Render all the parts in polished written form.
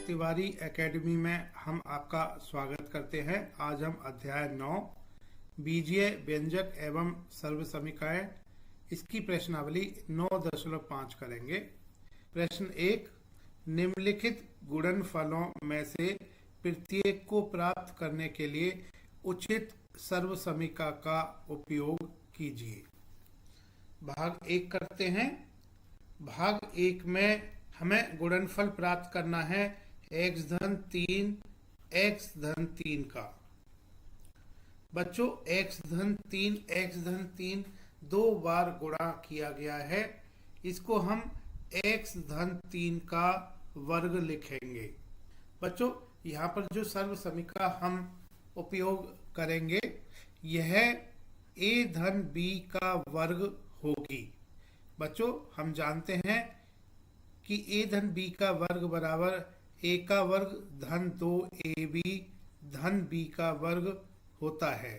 Tiwari academy में हम आपका स्वागत करते हैं। आज हम अध्याय 9 बीजीय व्यंजक एवं सर्व समीकरण इसकी प्रश्नावली 9.5 करेंगे। प्रश्न 1, निम्नलिखित गुणनफलों में से प्रत्येक को प्राप्त करने के लिए उचित सर्व समीकरण का उपयोग कीजिए। भाग 1 करते हैं। भाग 1 में हमें गुणनफल प्राप्त करना है x धन 3 x धन 3 का। बच्चों x धन 3 दो बार गुणा किया गया है, इसको हम x धन 3 का वर्ग लिखेंगे। बच्चों यहाँ पर जो सर्व समीकरण हम उपयोग करेंगे यह a धन b का वर्ग होगी। बच्चों हम जानते हैं कि a धन b का वर्ग बराबर a का वर्ग धन 2ab धन b का वर्ग होता है।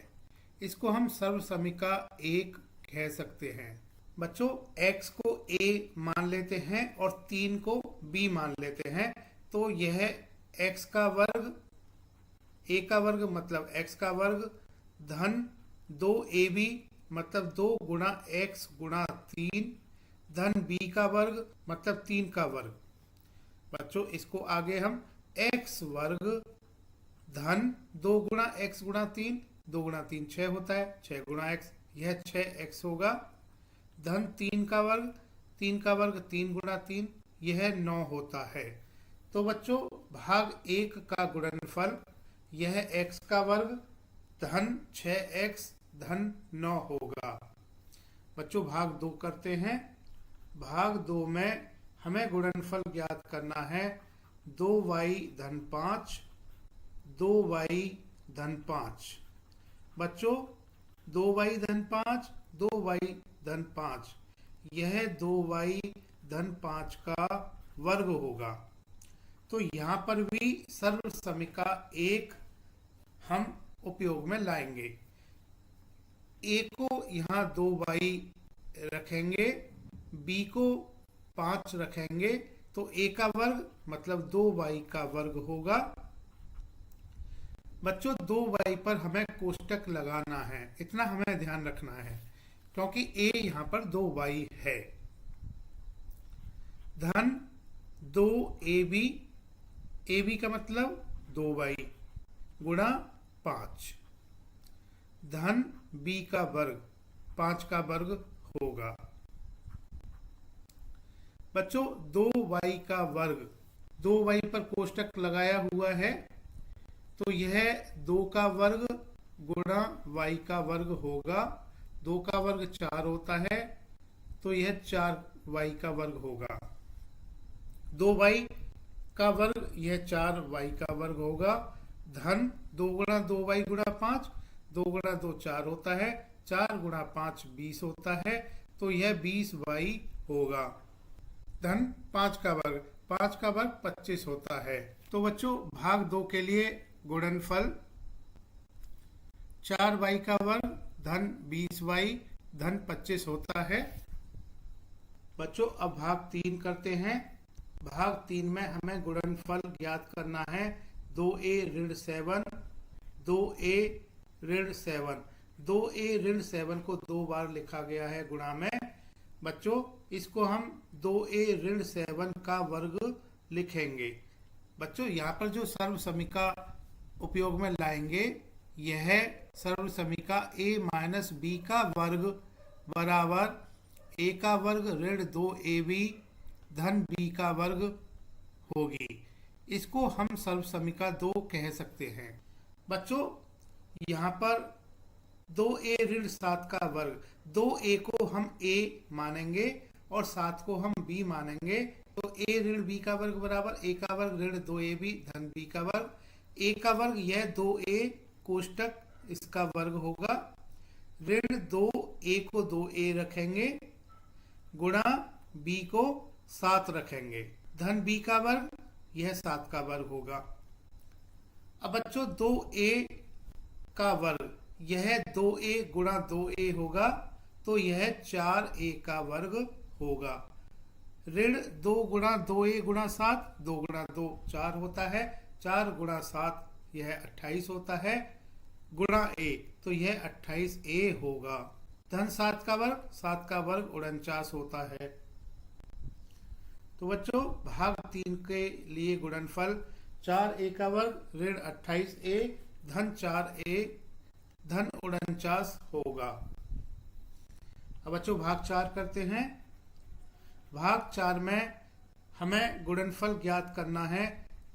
इसको हम सर्व समीकरण 1 कह सकते हैं। बच्चों x को a मान लेते हैं और 3 को b मान लेते हैं, तो यह x का वर्ग a का वर्ग मतलब x का वर्ग धन 2ab मतलब 2 गुणा x गुणा 3 धन b का वर्ग मतलब 3 का वर्ग। बच्चों इसको आगे हम x वर्ग धन 2 गुणा x गुणा 3, 2 गुणा 3 6 होता है, 6 गुणा x यह 6x होगा धन 3 का वर्ग 3 गुणा 3 यह 9 होता है। तो बच्चों भाग 1 का गुणनफल यह x का वर्ग धन 6x धन 9 होगा। बच्चों भाग 2 करते हैं। भाग 2 में हमें गुणनफल ज्ञात करना है 2y धन 5 2y धन 5। बच्चों 2y धन 5 यह 2y धन 5 का वर्ग होगा। तो यहाँ पर भी सर्व समीकरण 1 हम उपयोग में लाएंगे। a को यहाँ 2y रखेंगे, b को 5 रखेंगे, तो a का वर्ग मतलब 2y का वर्ग होगा। बच्चों 2y पर हमें कोष्टक लगाना है, इतना हमें ध्यान रखना है क्योंकि a यहाँ पर 2y है। धन 2ab ab का मतलब 2y गुणा 5 धन b का वर्ग 5 का वर्ग होगा। बच्चों 2y का वर्ग 2y पर कोष्टक लगाया हुआ है, तो यह 2 का वर्ग गुणा y का वर्ग होगा। 2 का वर्ग 4 होता है, तो यह 4y का वर्ग होगा। 2y का वर्ग यह 4y का वर्ग होगा। धन 2 गुणा 2y गुणा 5, 2 गुणा 2 4 होता है, 4 गुणा 5 20 होता है, तो यह 20y होगा। धन 5 का वर्ग 25 होता है। तो बच्चों भाग 2 के लिए गुणनफल 4y का वर्ग धन 20y धन 25 होता है। बच्चों अब भाग 3 करते हैं। भाग 3 में हमें गुणनफल ज्ञात करना है 2a ऋण 7 2a ऋण 7। 2a ऋण 7 को 2 बार लिखा गया है गुणा में। बच्चों इसको हम 2a ऋण 7 का वर्ग लिखेंगे। बच्चों यहाँ पर जो सर्व समीकरण उपयोग में लाएंगे यह सर्व समीकरण a माइनस b का वर्ग बराबर a का वर्ग ऋण 2ab धन b का वर्ग होगी। इसको हम सर्व समीकरण 2 कह सकते हैं। बच्चों यहाँ पर 2a ऋण 7 का वर्ग 2a को हम a मानेंगे और 7 को हम b मानेंगे, तो a ऋण b का वर्ग बराबर a का वर्ग ऋण 2ab धन b का वर्ग। a का वर्ग यह 2a कोष्टक इसका वर्ग होगा। ऋण 2a को 2a रखेंगे गुणा b को 7 रखेंगे धन b का वर्ग यह 7 का वर्ग होगा। अब बच्चों 2a का वर्ग यह 2a गुणा 2a होगा, तो यह 4a का वर्ग होगा। ऋण 2 गुणा 2a गुणा 7, 2 गुणा 2 4 होता है, 4 गुणा 7 यह 28 होता है, गुणा a तो यह 28a होगा। धन 7 का वर्ग, 7 का वर्ग 49 होता है। तो बच्चों भाग 3 के लिए गुणनफल 4a का वर्ग ऋण 28a धन 4a धन 49 होगा। अब बच्चों भाग 4 करते हैं। भाग 4 में हमें गुणनफल ज्ञात करना है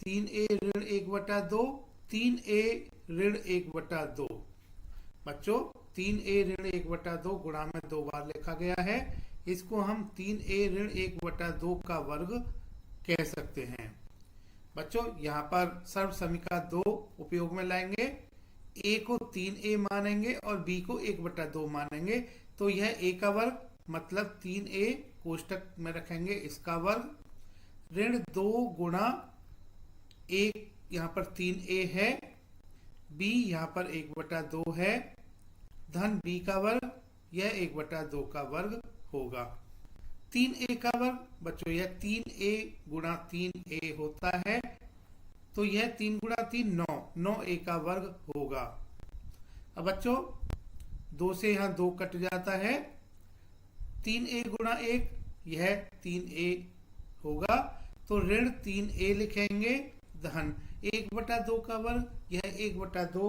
3a ऋण 1/2, 3a ऋण 1/2। बच्चों 3a ऋण 1/2 गुणा में 2 बार लिखा गया है, इसको हम 3a ऋण 1/2 का वर्ग कह सकते हैं। बच्चों यहाँ पर सर्व समीका 2 उपयोग में लाएंगे, a को 3a मानेंगे और b को 1/2 मानेंगे, तो यह a का वर्ग मतलब 3a कोष्टक में रखेंगे इसका वर्ग ऋण 2 गुणा 1 यहाँ पर 3a है, b यहाँ पर 1/2 है, धन b का वर्ग यह 1/2 का वर्ग होगा। 3a का वर्ग बच्चों यह 3a गुणा 3a होता है, तो यह 3 गुणा 3 9, 9a का वर्ग होगा। अब बच्चों 2 से यहाँ 2 कट जाता है, 3a गुणा 1 यह 3a होगा, तो ऋण 3a लिखेंगे, धन 1/2 का वर्ग यह 1/2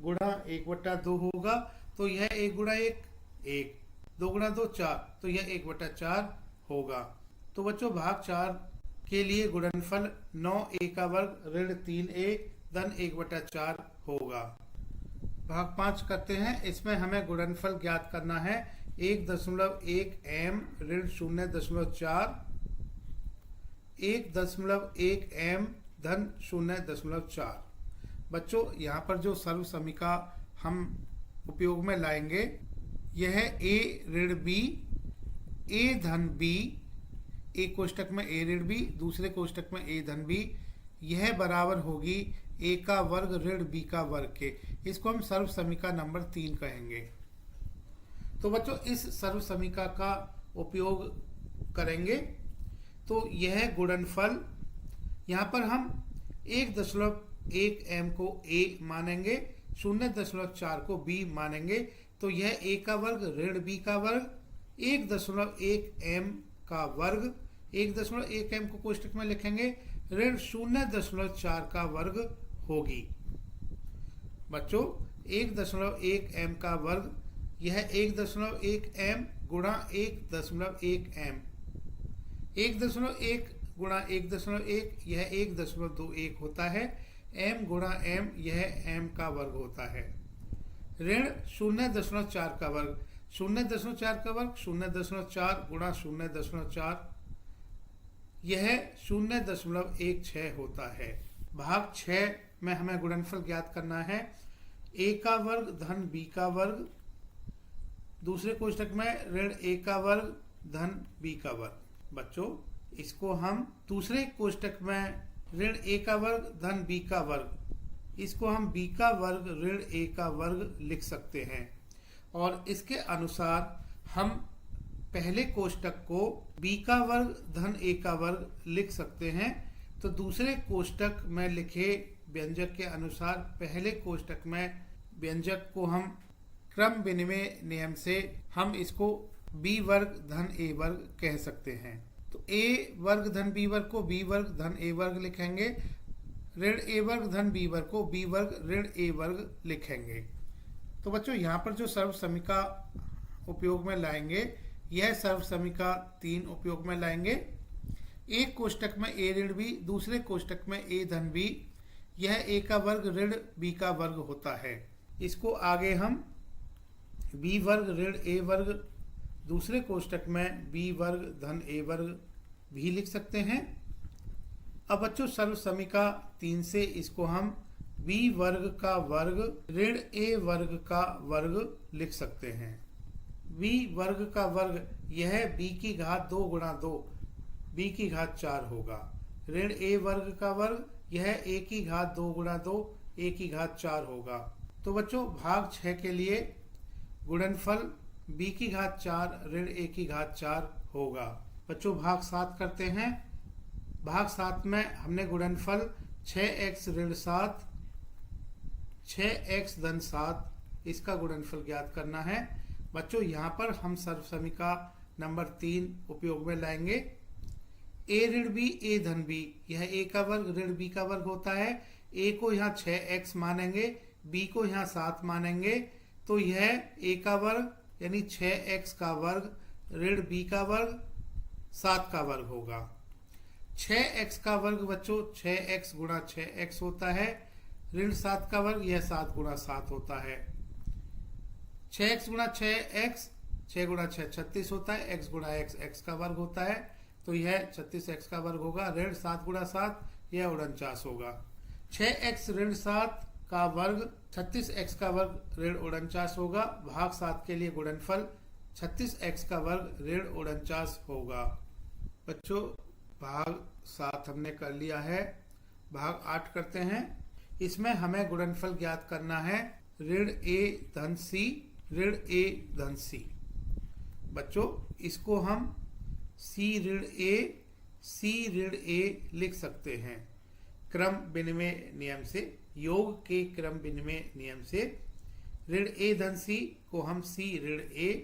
गुणा 1/2 होगा, तो यह 1 गुणा 1 1, 2 गुणा 2 4, तो यह 1/4 होगा। तो बच्चों भाग 4 के लिए गुणनफल 9a का वर्ग ऋण 3a धन 1/4 होगा। भाग 5 करते हैं। इसमें हमें गुणनफल ज्ञात करना है 1.1 m ऋण 0.4, 1.1 m धन 0.4। बच्चों यहाँ पर जो सर्व समीका हम उपयोग में लाएंगे यह a ऋण b, a धन b, एक कोष्टक में a ऋण b, दूसरे कोष्टक में a धन b, यह बराबर होगी a का वर्ग ऋण b का वर्ग के। इसको हम सर्व समीका नंबर 3 कहेंगे। तो बच्चों इस सर्व समीका का उपयोग करेंगे तो यह गुणनफल यहाँ पर हम 1.1 m को a मानेंगे, 0.4 को b मानेंगे, तो यह a का वर्ग ऋण b का वर्ग 1.1 m का वर्ग, 1.1 m को कोष्टक में लिखेंगे, ऋण 0.4 का वर्ग होगी। बच्चों 1.1 m का वर्ग यह 1.1 m गुणा 1.1 m, 1.1 गुणा 1.1 यह 1.21 होता है, m गुणा m यह m का वर्ग होता है, ऋण 0.4 का वर्ग, 0.4 का वर्ग 0.4 गुणा 0.4 यह 0.16 होता है। भाग 6 में हमें गुणनफल ज्ञात करना है a का वर्ग धन b का वर्ग, दूसरे कोष्टक में ऋण a का वर्ग धन b का वर्ग। बच्चों इसको हम दूसरे कोष्टक में ऋण a का वर्ग धन b का वर्ग, इसको हम b का वर्ग ऋण a का वर्ग लिख सकते हैं, और इसके अनुसार हम पहले कोष्टक को b का वर्ग धन a का वर्ग लिख सकते हैं। तो दूसरे कोष्टक में लिखे व्यंजक के अनुसार पहले कोष्टक में व्यंजक को हम क्रम विनिमय नियम से हम इसको b वर्ग धन a वर्ग कह सकते हैं। तो a वर्ग धन b वर्ग को b वर्ग धन a वर्ग लिखेंगे, ऋण a वर्ग धन b वर्ग को b वर्ग ऋण a वर्ग लिखेंगे। तो बच्चों यहाँ पर जो सर्व समीका उपयोग में लाएंगे यह सर्व समीका 3 उपयोग में लाएंगे। एक कोष्टक में a ऋण b, दूसरे कोष्टक में a धन b, यह a का वर्ग ऋण b का वर्ग होता है। इसको आगे हम b वर्ग ऋण a वर्ग, दूसरे कोष्टक में b वर्ग धन a वर्ग भी लिख सकते हैं। अब बच्चों सर्व समीका 3 से इसको हम b वर्ग का वर्ग ऋण a वर्ग का वर्ग लिख सकते हैं। b वर्ग का वर्ग यह b की घात 2 गुणा 2, b की घात 4 होगा, ऋण a वर्ग का वर्ग यह a की घात 2 गुणा 2, a की घात 4 होगा। तो बच्चों भाग 6 के लिए गुणनफल b की घात 4 ऋण a की घात 4 होगा। बच्चों भाग 7 करते हैं। भाग 7 में हमने गुणनफल 6x ऋण 7 6x धन 7 इसका गुणनफल ज्ञात करना है। बच्चों यहाँ पर हम सर्वसमीका नंबर 3 उपयोग में लाएंगे। a ऋण b a धन b, यह a का वर्ग ऋण b का वर्ग होता है। a को यहाँ 6x मानेंगे, b को यहाँ 7 मानेंगे, तो यह a का वर्ग यानी 6x का वर्ग ऋण b का वर्ग 7 का वर्ग होगा। 6x का वर्ग बच्चों 6x गुणा 6x होता है, ऋण 7 का वर्ग यह 7 गुणा 7 होता है। 6x गुणा 6x, 6 गुणा 6 36 होता है, x गुणा x x का वर्ग होता है, तो यह 36x का वर्ग होगा। ऋण 7 गुणा 7 यह 49 होगा। 6x ऋण 7 का वर्ग 36x का वर्ग ऋण 49 होगा। भाग 7 के लिए गुणनफल 36x का वर्ग ऋण 49 होगा। बच्चों भाग 7 हमने कर लिया है। भाग 8 करते हैं। इसमें हमें गुणनफल ज्ञात करना है ऋण a धन c ऋण a धन c। बच्चों इसको हम c ऋण a लिख सकते हैं क्रम विनिमय नियम से, योग के क्रम विनिमय नियम से। ऋण a धन c को हम c ऋण a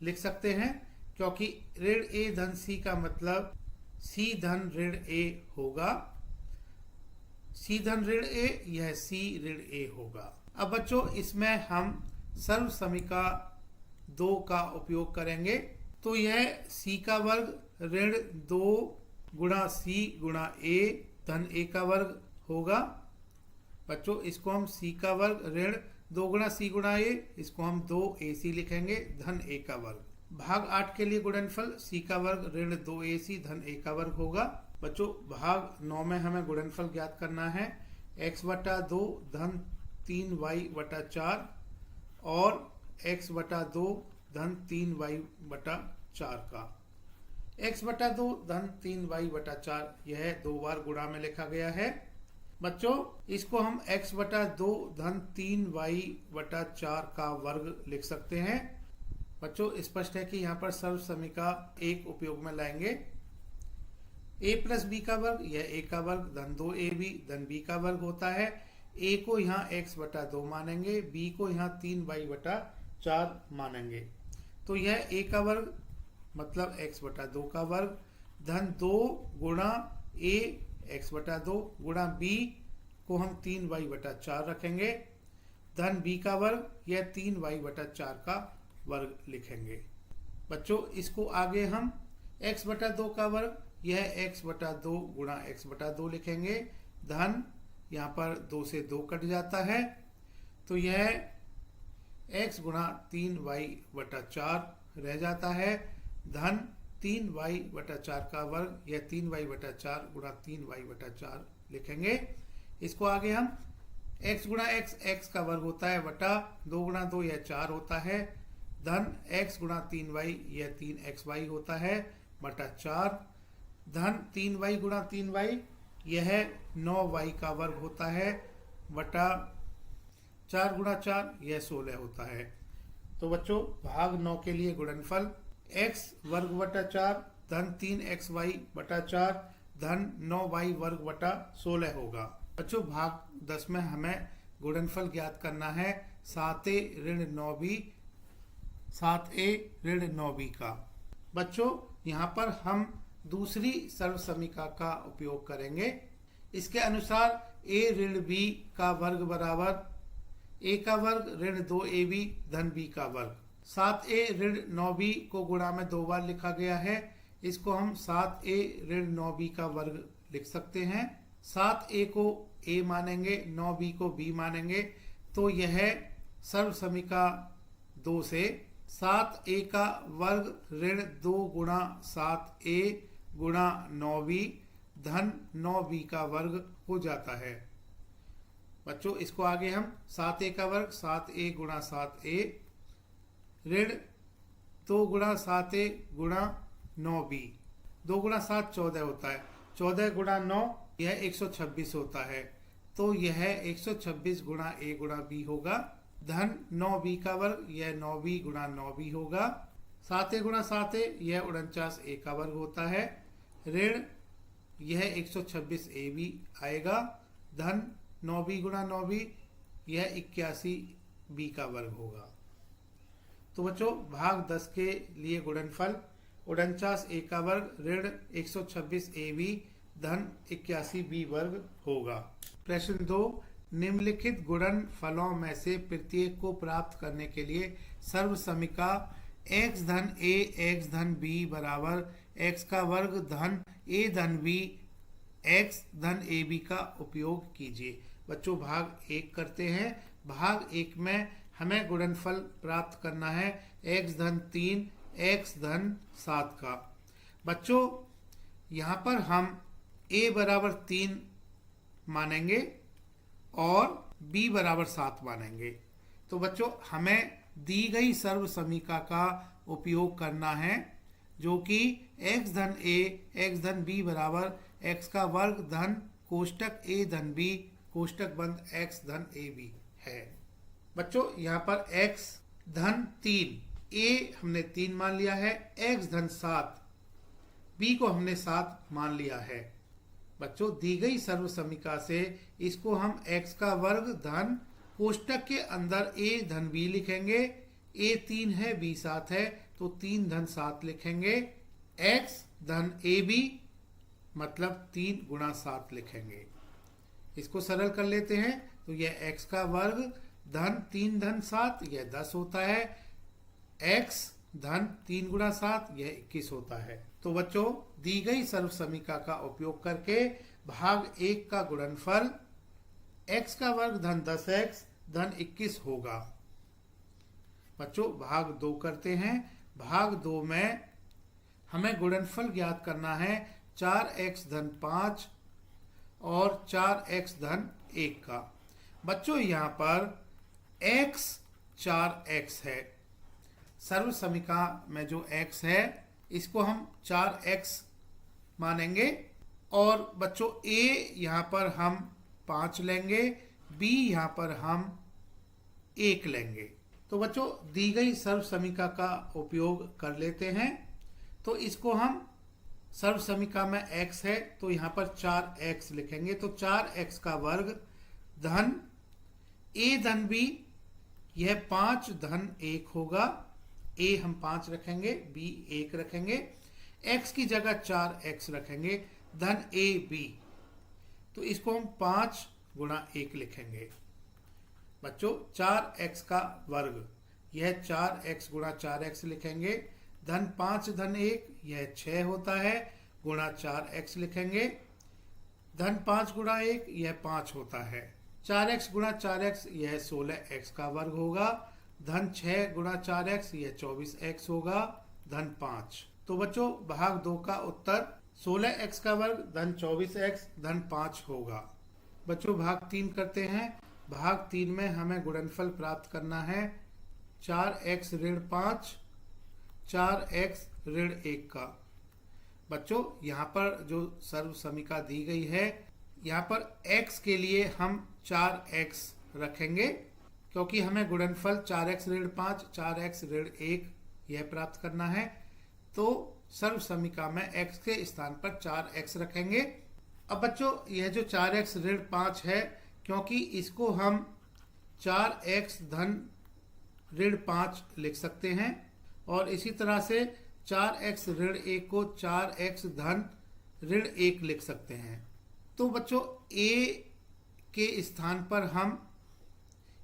लिख सकते हैं, क्योंकि ऋण a धन c का मतलब c धन ऋण a होगा। c धन ऋण a यह c ऋण a होगा। अब बच्चों इसमें हम सर्वसमीका 2 का उपयोग करेंगे, तो यह c का वर्ग ऋण 2 गुणा c गुणा a धन a का वर्ग होगा। बच्चों इसको हम c का वर्ग ऋण 2 गुणा c गुणा a, इसको हम 2ac लिखेंगे धन a का वर्ग। भाग 8 के लिए गुणनफल c का वर्ग ऋण 2ac धन a का वर्ग होगा। बच्चों भाग 9 में हमें गुणनफल ज्ञात करना है x बटा 2 धन 3y बटा 4 और x बटा 2 धन 3y बटा 4 का। x बटा 2 धन 3y बटा 4 यह 2 बार गुणा में लिखा गया है। बच्चों इसको हम x बटा 2 धन 3y बटा 4 का वर्ग लिख सकते हैं। बच्चों स्पष्ट है कि यहाँ पर सर्वसमीका 1 उपयोग में लाएंगे। a प्लस b का वर्ग यह a का वर्ग धन 2ab धन b का वर्ग होता है। a को यहाँ x बटा 2 मानेंगे, b को यहाँ 3y बटा 4 मानेंगे, तो यह a का वर्ग मतलब x बटा 2 का वर्ग धन 2 गुणा a x बटा 2 गुणा b को हम 3y बटा 4 रखेंगे धन b का वर्ग यह 3y बटा 4 का वर्ग लिखेंगे। बच्चों इसको आगे हम x बटा 2 का वर्ग यह x बटा 2 गुणा x बटा 2 लिखेंगे धन यहाँ पर 2 से 2 कट जाता है, तो यह x गुणा 3y बटा 4 रह जाता है धन 3y बटा 4 का वर्ग यह 3y बटा 4 गुणा 3y बटा 4 लिखेंगे। इसको आगे हम x गुणा x का वर्ग होता है बटा 2 गुणा 2 यह 4 होता है धन x गुणा 3y यह 3xy होता है बटा 4 धन 3y गुणा 3y यह 9y का वर्ग होता है बटा 4 गुणा 4 यह 16 होता है। तो बच्चों भाग 9 के लिए गुणनफल x वर्ग बटा 4 धन 3xy बटा 4 धन 9y वर्ग बटा 16 होगा। बच्चों भाग 10 में हमें गुणनफल ज्ञात करना है 7a ऋण 9b का। बच्चों यहाँ पर हम दूसरी सर्वसमीका का उपयोग करेंगे। इसके अनुसार a ऋण b का वर्ग बराबर a का वर्ग ऋण 2ab धन b का वर्ग। 7a ऋण 9b को गुणा में 2 बार लिखा गया है, इसको हम 7a ऋण 9b का वर्ग लिख सकते हैं। 7a को a मानेंगे, 9b को b मानेंगे, तो यह सर्वसमीका 2 से 7a का वर्ग ऋण 2 गुणा 7a गुणा 9b धन 9b का वर्ग हो जाता है। बच्चों इसको आगे हम 7a का वर्ग 7a गुणा 7a ऋण 2 गुणा 7a गुणा 9b, 2 गुणा 7 14 होता है, 14 गुणा 9 यह 126 होता है, तो यह 126 गुणा a गुणा b होगा धन 9b का वर्ग यह 9b गुणा 9b होगा। 7a गुणा 7a यह 49a का वर्ग होता है, ऋण यह 126ab आएगा, धन 9b गुणा 9b यह 81b का वर्ग होगा। तो बच्चों भाग 10 के लिए गुणनफल 49a का वर्ग ऋण 126ab धन 81b वर्ग होगा। प्रश्न 2, निम्नलिखित गुणनफलों में से प्रत्येक को प्राप्त करने के लिए सर्वसमीका x धन a x धन b बराबर x का वर्ग धन a धन b x धन ab का उपयोग कीजिए। बच्चों भाग 1 करते हैं। भाग 1 में हमें गुणनफल प्राप्त करना है x धन 3 x धन 7 का। बच्चों यहाँ पर हम a बराबर 3 मानेंगे और b बराबर 7 मानेंगे। तो बच्चों हमें दी गई सर्व समीका का उपयोग करना है, जो कि x धन a x धन b बराबर x का वर्ग धन कोष्टक a धन b कोष्टक बंद x धन ab है। बच्चों यहाँ पर x धन 3 a हमने 3 मान लिया है, x धन 7 b को हमने 7 मान लिया है। बच्चों दी गई सर्व समीका से इसको हम x का वर्ग धन कोष्टक के अंदर a धन b लिखेंगे। a 3 है b 7 है तो 3 धन 7 लिखेंगे। x धन ab मतलब 3 गुणा 7 लिखेंगे। इसको सरल कर लेते हैं तो यह x का वर्ग धन 3 धन 7 यह 10 होता है, x धन 3 गुणा 7 यह 21 होता है। तो बच्चों दी गई सर्व समीका का उपयोग करके भाग 1 का गुणनफल x का वर्ग धन 10x धन 21 होगा। बच्चों भाग 2 करते हैं। भाग 2 में हमें गुणनफल ज्ञात करना है 4x धन 5 और 4x धन 1 का। बच्चों यहाँ पर x 4x है, सर्व समीका में जो x है इसको हम 4x मानेंगे और बच्चों a यहाँ पर हम 5 लेंगे, b यहाँ पर हम 1 लेंगे। तो बच्चों दी गई सर्व समीका का उपयोग कर लेते हैं। तो इसको हम सर्व समीका में x है तो यहाँ पर 4x लिखेंगे। तो 4x का वर्ग धन a धन b यह 5 धन 1 होगा। a हम 5 रखेंगे, b 1 रखेंगे, x की जगह 4x रखेंगे धन a b। तो इसको हम 5 गुणा 1 लिखेंगे। बच्चों 4x का वर्ग यह 4x गुणा 4x लिखेंगे, धन 5 धन 1 यह 6 होता है, गुणा 4x लिखेंगे, धन 5 गुणा 1 यह 5 होता है, 4x गुणा 4x यह 16x का वर्ग होगा, धन 6 गुणा 4x यह 24x होगा, धन 5। तो बच्चों भाग 2 का उत्तर 16x का वर्ग धन 24x धन 5 होगा। बच्चों भाग 3 करते हैं। भाग 3 में हमें गुणनफल प्राप्त करना है 4x ऋण 5 4x ऋण 1 का। बच्चों यहाँ पर जो सर्व समीका दी गई है, यहाँ पर x के लिए हम 4x रखेंगे क्योंकि हमें गुणनफल 4x ऋण 5 4x ऋण 1 यह प्राप्त करना है। तो सर्व समीका में x के स्थान पर 4x रखेंगे। अब बच्चों यह जो 4x ऋण 5 है, क्योंकि इसको हम 4x धन ऋण 5 लिख सकते हैं और इसी तरह से 4x ऋण 1 को 4x धन ऋण 1 लिख सकते हैं। तो बच्चों a के स्थान पर हम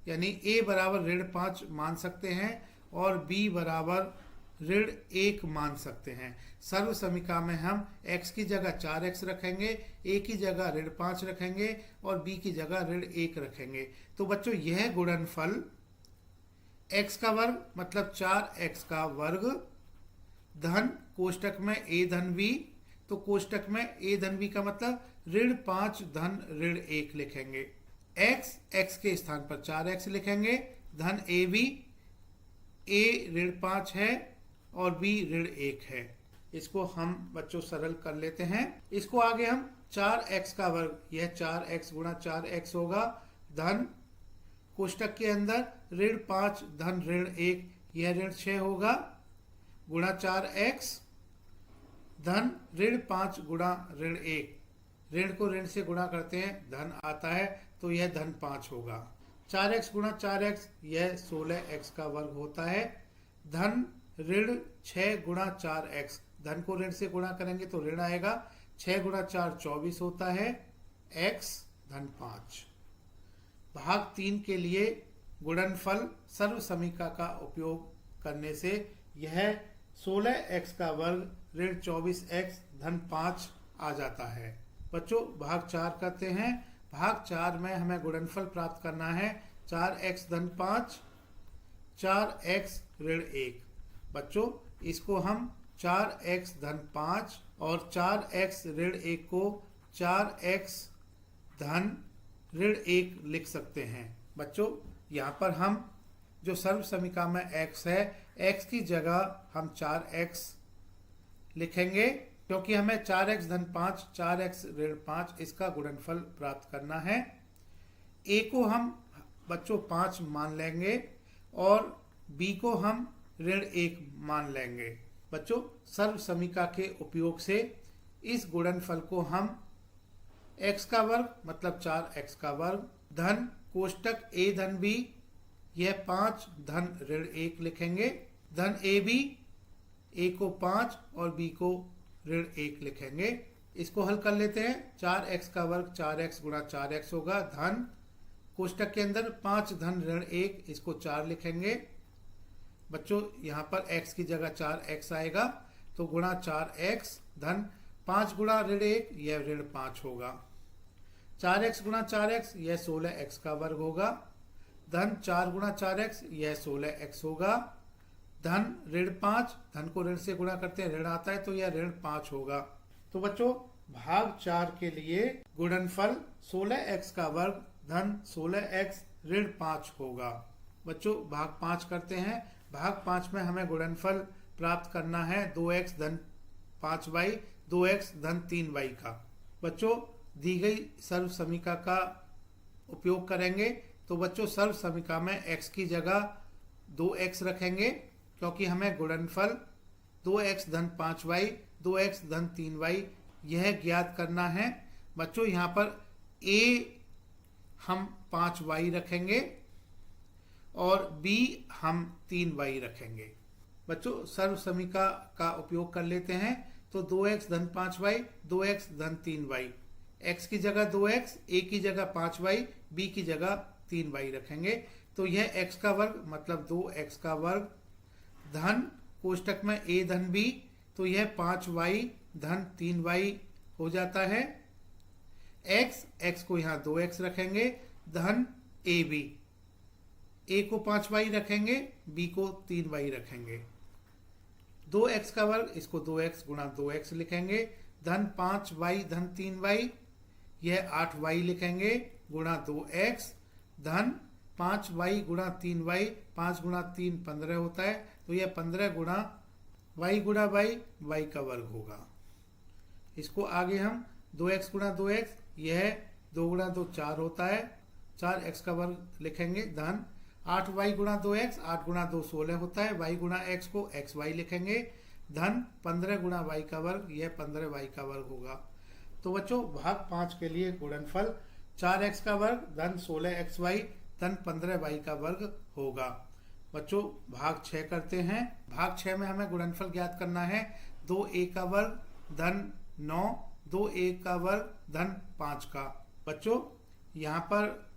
यानी a बराबर ऋण 5 मान सकते हैं और b बराबर ऋण 1 मान सकते हैं। सर्व समीका में हम x की जगह 4x रखेंगे, a की जगह ऋण 5 रखेंगे और b की जगह ऋण 1 रखेंगे। तो बच्चों यह गुणनफल x का वर्ग मतलब 4x का वर्ग धन कोष्टक में a धन b, तो कोष्टक में a धन b का मतलब ऋण 5 धन ऋण 1 लिखेंगे। x के स्थान पर 4x लिखेंगे, धन ab, a ऋण 5 है और b ऋण 1 है। इसको हम बच्चों सरल कर लेते हैं। इसको आगे हम 4x का वर्ग यह 4x गुणा 4x होगा, धन कोष्टक के अंदर ऋण 5 धन ऋण 1 यह ऋण 6 होगा, गुणा 4x धन ऋण 5 गुणा ऋण 1। ऋण को ऋण से गुणा करते हैं, धन आता है तो यह धन 5 होगा। 4x गुणा 4x यह 16x का वर्ग होता है। धन ऋण 6 गुणा 4x, धन को ऋण से गुणा करेंगे तो ऋण आएगा। 6 गुणा 4 24 होता है, x धन 5। भाग 3 के लिए गुणनफल सर्व समीका का उपयोग करने से यह 16x का वर्ग ऋण 24x धन 5 आ जाता है। बच्चों भाग 4 करते हैं। भाग 4 में हमें गुणनफल प्राप्त करना है 4x धन 5, 4x ऋण 1। बच्चों इसको हम 4x धन 5 और 4x ऋण 1 को 4x धन ऋण 1 लिख सकते हैं। बच्चों यहाँ पर हम जो सर्व समीका में x है, x की जगह हम 4x लिखेंगे क्योंकि हमें 4x धन 5, 4x ऋण 5 इसका गुणनफल प्राप्त करना है। a को हम बच्चों 5 मान लेंगे और b को हम ऋण 1 मान लेंगे। बच्चों सर्व समीका के उपयोग से इस गुणनफल को हम x का वर्ग मतलब 4x का वर्ग धन कोष्टक a धन b यह 5 धन ऋण 1 लिखेंगे। धन ab, a को 5 और b को ऋण 1 लिखेंगे। इसको हल कर लेते हैं। 4x का वर्ग 4x गुणा 4x होगा, धन कोष्टक के अंदर 5 धन ऋण 1, इसको 4 लिखेंगे। बच्चों यहाँ पर x की जगह 4x आएगा तो गुणा 4x धन 5 गुणा ऋण 1 यह ऋण 5 होगा। 4x गुणा 4x यह 16x का वर्ग होगा, धन 4 गुणा 4x यह 16x होगा। धन ऋण 5, धन को ऋण से गुणा करते हैं ऋण आता है तो यह ऋण 5 होगा। तो बच्चों भाग 4 के लिए गुणनफल 16x का वर्ग धन 16x ऋण 5 होगा। बच्चों भाग 5 करते हैं। भाग 5 में हमें गुणनफल प्राप्त करना है 2x धन 5y 2x धन 3y का। बच्चों दी गई सर्व समीका का उपयोग करेंगे तो बच्चों सर्व समीका में x की जगह 2x रखेंगे क्योंकि हमें गुणनफल 2x धन 5y 2x धन 3y यह ज्ञात करना है। बच्चों यहाँ पर a हम 5y रखेंगे और b हम 3y रखेंगे। बच्चों सर्व समीका का उपयोग कर लेते हैं तो 2x धन 5y 2x धन 3y, x की जगह 2x, a की जगह 5y, b की जगह 3y रखेंगे तो यह x का वर्ग मतलब 2x का वर्ग धन कोष्टक में a धन b तो यह 5y धन 3y हो जाता है। x को यहाँ 2x रखेंगे धन ab, a को 5y रखेंगे b को 3y रखेंगे। 2x का वर्ग इसको 2x गुणा 2x लिखेंगे धन 5y धन 3y यह 8y लिखेंगे गुणा 2x धन 5y गुणा 3y, 5 गुणा 3 15 होता है तो यह 15 गुणा y y का वर्ग होगा। इसको आगे हम 2x गुणा 2x यह 2 गुणा 2 4 होता है, 4x का वर्ग लिखेंगे धन 8y गुणा 2x, 8 गुणा 2 16 होता है, y गुणा x को xy लिखेंगे धन 15 गुणा y का वर्ग यह 15y का वर्ग होगा। तो बच्चों भाग 5 के लिए गुणनफल 4x का वर्ग धन 16xy धन 15y का वर्ग होगा। बच्चों भाग 6 करते हैं। भाग 6 में हमें गुणनफल ज्ञात करना है 2a का वर्ग धन 9 2a का वर्ग धन 5 का। बच्चों यहाँ पर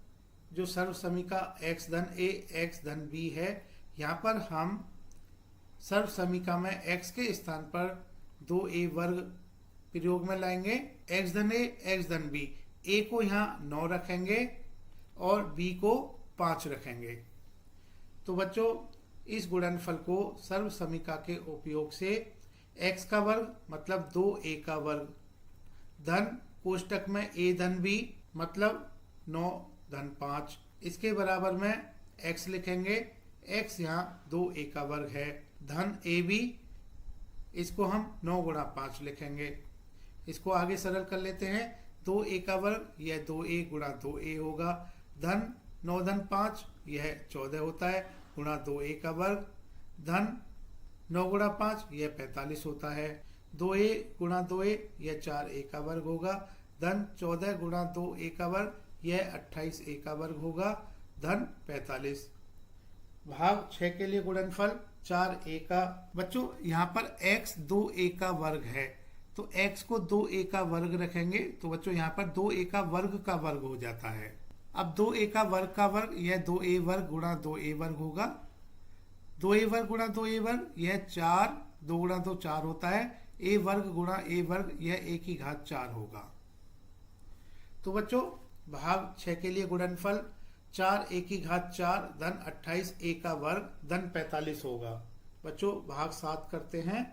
जो सर्व समीका x धन a x धन b है, यहाँ पर हम सर्व समीका में x के स्थान पर 2a वर्ग प्रयोग में लाएंगे। x धन a x धन b, a को यहाँ 9 रखेंगे और b को 5 रखेंगे। तो बच्चों इस गुणनफल को सर्व समीका के उपयोग से x का वर्ग मतलब 2a का वर्ग धन कोष्टक में a धन b मतलब 9 धन 5 इसके बराबर में x लिखेंगे। x यहाँ 2a का वर्ग है धन ab, इसको हम 9 गुणा 5 लिखेंगे। इसको आगे सरल कर लेते हैं। 2a का वर्ग यह 2a गुणा 2a होगा धन 9 धन 5 यह 14 होता है गुणा 2a का वर्ग धन 9 गुणा 5 यह 45 होता है। 2a गुणा 2a यह 4a का वर्ग होगा, धन 14 गुणा 2a का वर्ग यह 28a का वर्ग होगा, धन 45। भाग 6 के लिए गुणनफल 4a का। बच्चों यहाँ पर x 2a का वर्ग है, तो x को 2a का वर्ग रखेंगे तो बच्चों यहाँ पर 2a का वर्ग हो जाता है। अब 2a का वर्ग यह 2a वर्ग गुणा 2a वर्ग होगा, 2a वर्ग गुणा 2a वर्ग यह 4, 2 गुणा 2 4 होता है, a वर्ग गुणा a वर्ग यह a की घात 4 होगा। तो बच्चों भाग 6 के लिए गुणनफल 4a की घात 4 धन 28a का वर्ग धन 45 होगा। बच्चों भाग 7 करते हैं।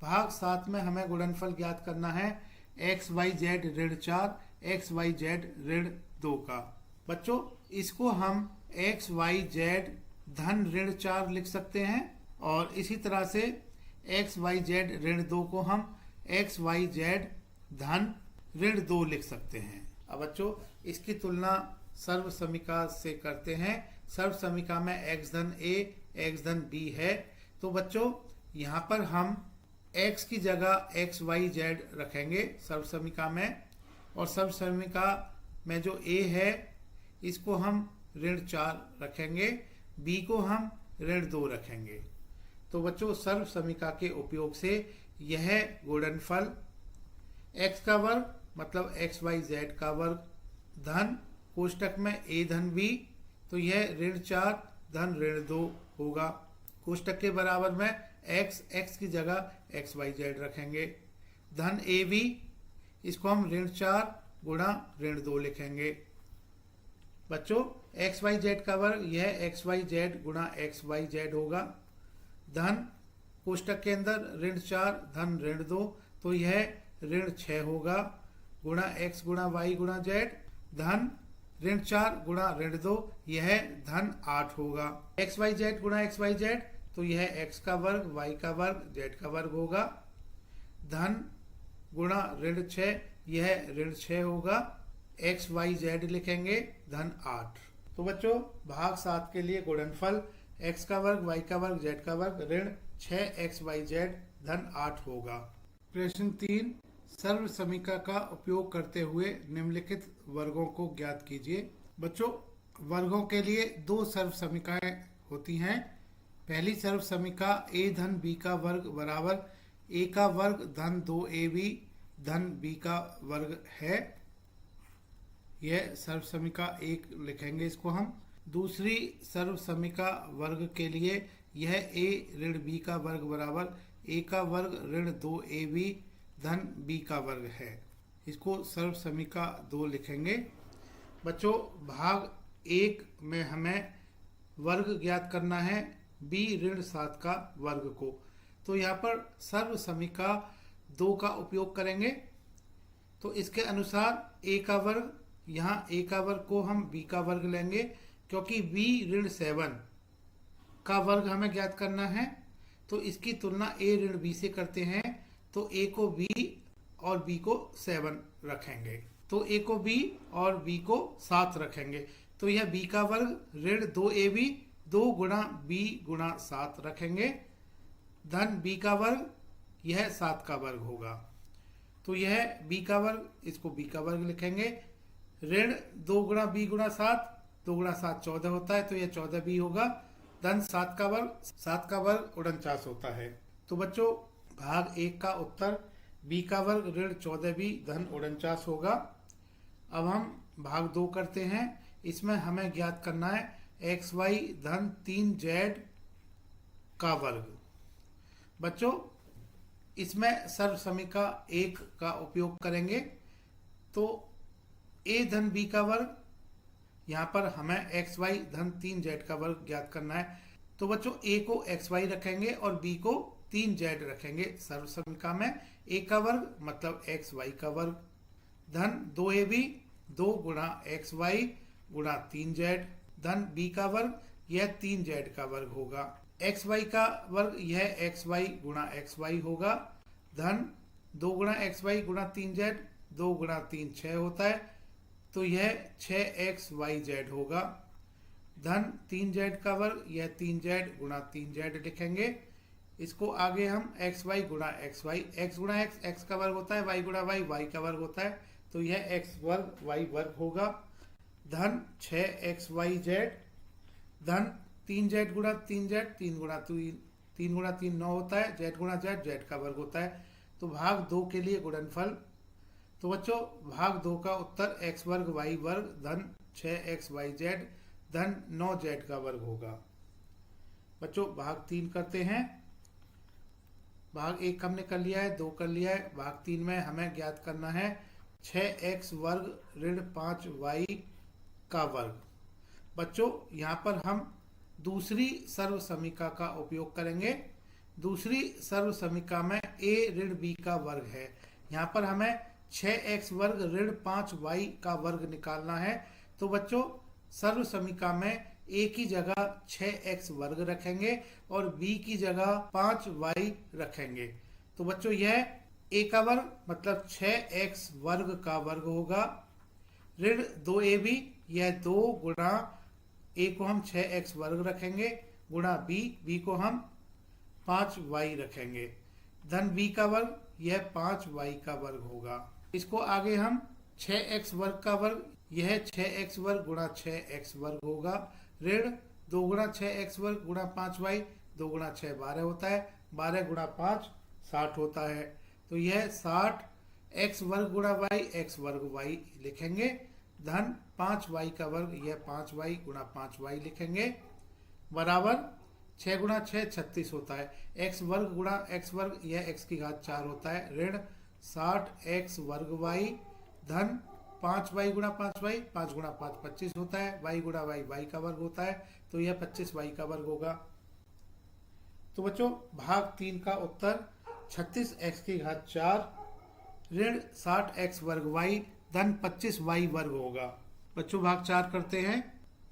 भाग 7 में हमें गुणनफल ज्ञात करना है एक्स वाई जेड ऋण 4 एक्स वाई जेड ऋण 2 का। बच्चों इसको हम एक्स वाई जेड धन ऋण 4 लिख सकते हैं, और इसी तरह से एक्स वाई जेड ऋण 2 को हम एक्स वाई जेड धन ऋण 2 लिख सकते हैं। अब बच्चों इसकी तुलना सर्व समीका से करते हैं। सर्व समीका में x धन a x धन b है, तो बच्चों यहाँ पर हम x की जगह एक्स वाई जेड रखेंगे सर्व समीका में, और सर्व समीका में जो a है इसको हम ऋण 4 रखेंगे, b को हम ऋण 2 रखेंगे। तो बच्चों सर्व समीका के उपयोग से यह गुणनफल x का वर्ग मतलब एक्स वाई जेड का वर्ग धन कोष्टक में a धन b, तो यह ऋण 4 धन ऋण 2 होगा। कोष्टक के बराबर में x की जगह एक्स वाई जेड रखेंगे, धन ए बी, इसको हम ऋण 4 गुणा ऋण 2 लिखेंगे। बच्चों एक्स वाई जेड का वर्ग यह एक्स वाई जेड गुणा एक्स वाई जेड होगा, धन कोष्टक के अंदर ऋण 4 धन ऋण 2, तो यह ऋण 6 होगा, गुणा x गुणा वाई गुणा जेड धन ऋण 4 गुणा ऋण 2, यह धन 8 होगा। एक्स वाई जेड गुणा एक्स वाई जेड, तो यह x का वर्ग y का वर्ग z का वर्ग होगा, धन गुणा ऋण 6 यह ऋण 6 होगा, एक्स वाई जेड लिखेंगे धन 8। तो बच्चों भाग 7 के लिए गुणनफल x का वर्ग y का वर्ग z का वर्ग ऋण 6 एक्स वाई जेड धन 8 होगा। प्रश्न 3, सर्व समीका का उपयोग करते हुए निम्नलिखित वर्गों को ज्ञात कीजिए। बच्चों वर्गों के लिए 2 सर्व समीकाएं होती हैं। पहली सर्व समीका a धन b का वर्ग बराबर a का वर्ग धन 2ab धन b का वर्ग है, यह सर्व समीका 1 लिखेंगे इसको हम। दूसरी सर्व समीका वर्ग के लिए यह a ऋण b का वर्ग बराबर a का वर्ग ऋण 2ab धन b का वर्ग है, इसको सर्व समीका 2 लिखेंगे। बच्चों भाग 1 में हमें वर्ग ज्ञात करना है b ऋण 7 का वर्ग को, तो यहाँ पर सर्व समीका 2 का उपयोग करेंगे। तो इसके अनुसार a का वर्ग, यहाँ a का वर्ग को हम b का वर्ग लेंगे, क्योंकि b ऋण 7 का वर्ग हमें ज्ञात करना है, तो इसकी तुलना a ऋण b से करते हैं, तो a को b और b को 7 रखेंगे, तो a को b और b को 7 रखेंगे, तो यह b का वर्ग ऋण 2ab 2 गुणा b गुणा 7 रखेंगे, धन b का वर्ग यह 7 का वर्ग होगा, तो यह b का वर्ग, इसको b का वर्ग लिखेंगे। ऋण 2 गुणा b गुणा 7, 2 गुणा 7 14 होता है, तो यह 14b होगा, धन 7 का वर्ग 49 होता है। तो बच्चों भाग 1 का उत्तर b का वर्ग ऋण 14b धन 49 होगा। अब हम भाग 2 करते हैं। इसमें हमें ज्ञात करना है एक्स वाई धन 3z का वर्ग। बच्चों इसमें सर्व समीका 1 का उपयोग करेंगे, तो a धन b का वर्ग, यहाँ पर हमें एक्स वाई धन 3z का वर्ग ज्ञात करना है, तो बच्चों a को एक्स वाई रखेंगे और b को 3z रखेंगे सर्व समीका में। a का वर्ग मतलब एक्स वाई का वर्ग धन 2ab 2 गुणा एक्स वाई गुणा 3z धन b का वर्ग यह 3z का वर्ग होगा। एक्स वाई का वर्ग यह एक्स वाई गुणा एक्स वाई होगा, धन 2 गुणा एक्स वाई गुणा 3z, 2 गुणा 3 6 होता है, तो यह 6xyz होगा, धन 3z का वर्ग यह 3z गुणा 3z लिखेंगे, इसको आगे हम एक्स वाई गुणा एक्स वाई, एक्स गुणा एक्स एक्स का वर्ग होता है, वाई गुणा वाई वाई का वर्ग होता है, तो यह एक्स वर्ग वाई वर्ग होगा, धन 6xyz, धन 3z गुणा 3z, 3 गुणा 3 9 होता है, z गुणा z z का वर्ग होता है। तो भाग 2 के लिए गुणनफल, तो बच्चों भाग 2 का उत्तर x वर्ग y वर्ग धन 6xyz धन 9z का वर्ग होगा। बच्चों भाग 3 करते हैं। भाग 1 हमने कर लिया है, 2 कर लिया है, भाग 3 में हमें ज्ञात करना है 6x वर्ग ऋण 5y का वर्ग। बच्चों यहाँ पर हम दूसरी सर्व समीका का उपयोग करेंगे। दूसरी सर्व समीका में a ऋण b का वर्ग है। यहाँ पर हमें 6x वर्ग ऋण 5y का वर्ग निकालना है। तो बच्चों सर्व समीका में a की जगह 6x वर्ग रखेंगे और b की जगह 5y रखेंगे। तो बच्चों यह a का वर्ग मतलब 6x वर्ग का वर्ग होगा, ऋण 2ab, यह 2 गुणा a को हम 6x वर्ग रखेंगे गुणा b को हम 5y रखेंगे, धन b का वर्ग, यह 5y का वर्ग होगा। इसको आगे हम 6x वर्ग का वर्ग, यह 6x वर्ग गुणा 6x वर्ग होगा, ऋण 2 गुणा 6x वर्ग गुणा 5y, 2 गुणा 6 12 होता है, 12 गुणा 5 60 होता है। तो यह 60 x वर्ग गुणा y x वर्ग y लिखेंगे, धन 5y का वर्ग, यह 5y गुणा 5y लिखेंगे, बराबर 6 गुणा 6 36 होता है, x वर्ग गुणा x वर्ग, यह x की घात 4 होता है, ऋण 60x वर्ग y धन 5y गुणा 5y, 5 गुणा 5 25 होता है, y गुणा y y का वर्ग होता है, तो यह 25y का वर्ग होगा। तो बच्चों भाग 3 का उत्तर 36x की घात 4 ऋण 60x वर्ग y धन 25y वर्ग होगा। बच्चों भाग 4 करते हैं।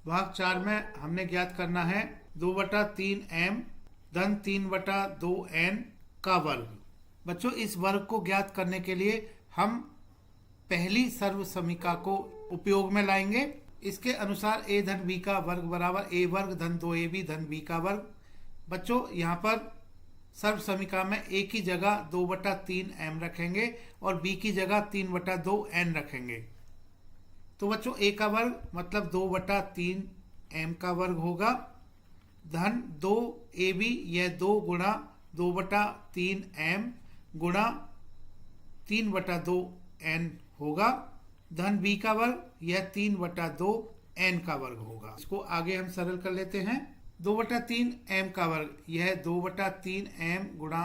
भाग 4 में हमने ज्ञात करना है 2/3m धन 3/2n का वर्ग। बच्चों इस वर्ग को ज्ञात करने के लिए हम पहली सर्व समीका को उपयोग में लाएंगे। इसके अनुसार a धन b का वर्ग बराबर a वर्ग धन 2ab धन b का वर्ग। बच्चों यहाँ पर सर्व समीका में a की जगह 2/3m रखेंगे और b की जगह 3/2n रखेंगे। तो बच्चों a का वर्ग मतलब 2/3m का वर्ग होगा, धन 2ab, यह 2 गुणा 2/3m गुणा 3/2n होगा, धन b का वर्ग, यह 3/2n का वर्ग होगा। इसको आगे हम सरल कर लेते हैं। 2/3m का वर्ग, यह 2/3m गुणा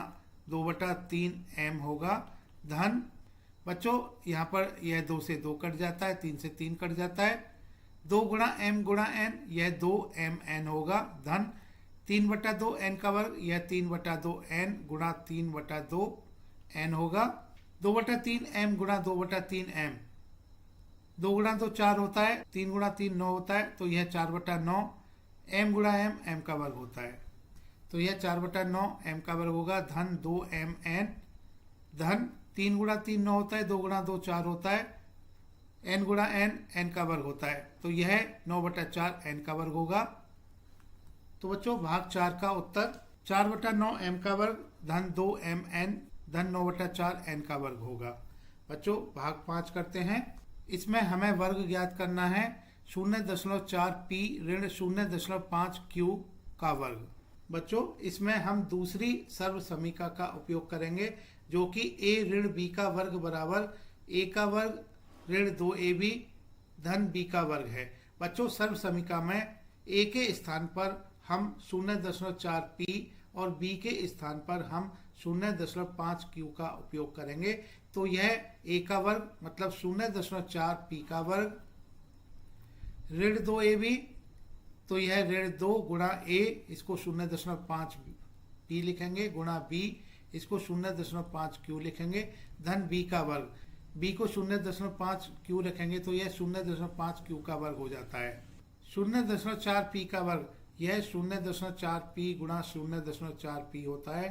2/3m होगा, धन बच्चों यहाँ पर यह 2 से 2 कट जाता है, 3 से 3 कट जाता है, 2 गुणा m गुणा n, यह 2mn होगा, धन 3/2n का वर्ग, यह 3/2n गुणा 3/2n होगा, 2/3m गुणा 2/3m, 2 गुणा 2 4 होता है, 3 गुणा 3 9 होता है, तो यह 4/9, m गुणा m का वर्ग होता है, तो यह 4/9 m का वर्ग होगा, धन 2mn, धन 3 गुणा 3 9 होता है, 2 गुणा 2 4 होता है, n गुणा n का वर्ग होता है, तो यह 9/4 n का वर्ग होगा। तो बच्चों भाग 4 का उत्तर 4/9 m का वर्ग धन 2mn धन 9/4 n का वर्ग होगा। बच्चों भाग 5 करते हैं। इसमें हमें वर्ग ज्ञात करना है 0.4p ऋण 0.5q का वर्ग। बच्चों इसमें हम दूसरी सर्व समीका का उपयोग करेंगे जो कि a ऋण b का वर्ग बराबर a का वर्ग ऋण 2ab धन b का वर्ग है। बच्चों सर्व समीका में a के स्थान पर हम 0.4p और b के स्थान पर हम 0.5q का उपयोग करेंगे। तो यह a का वर्ग मतलब 0.4p का वर्ग ऋण 2ab, तो यह ऋण 2 गुणा a, इसको 0.5p लिखेंगे, गुणा b, इसको 0.5q लिखेंगे, धन b का वर्ग, b को 0.5q रखेंगे तो यह 0.5q का वर्ग हो जाता है। 0.4p का वर्ग, यह 0.4p गुणा 0.4p होता है,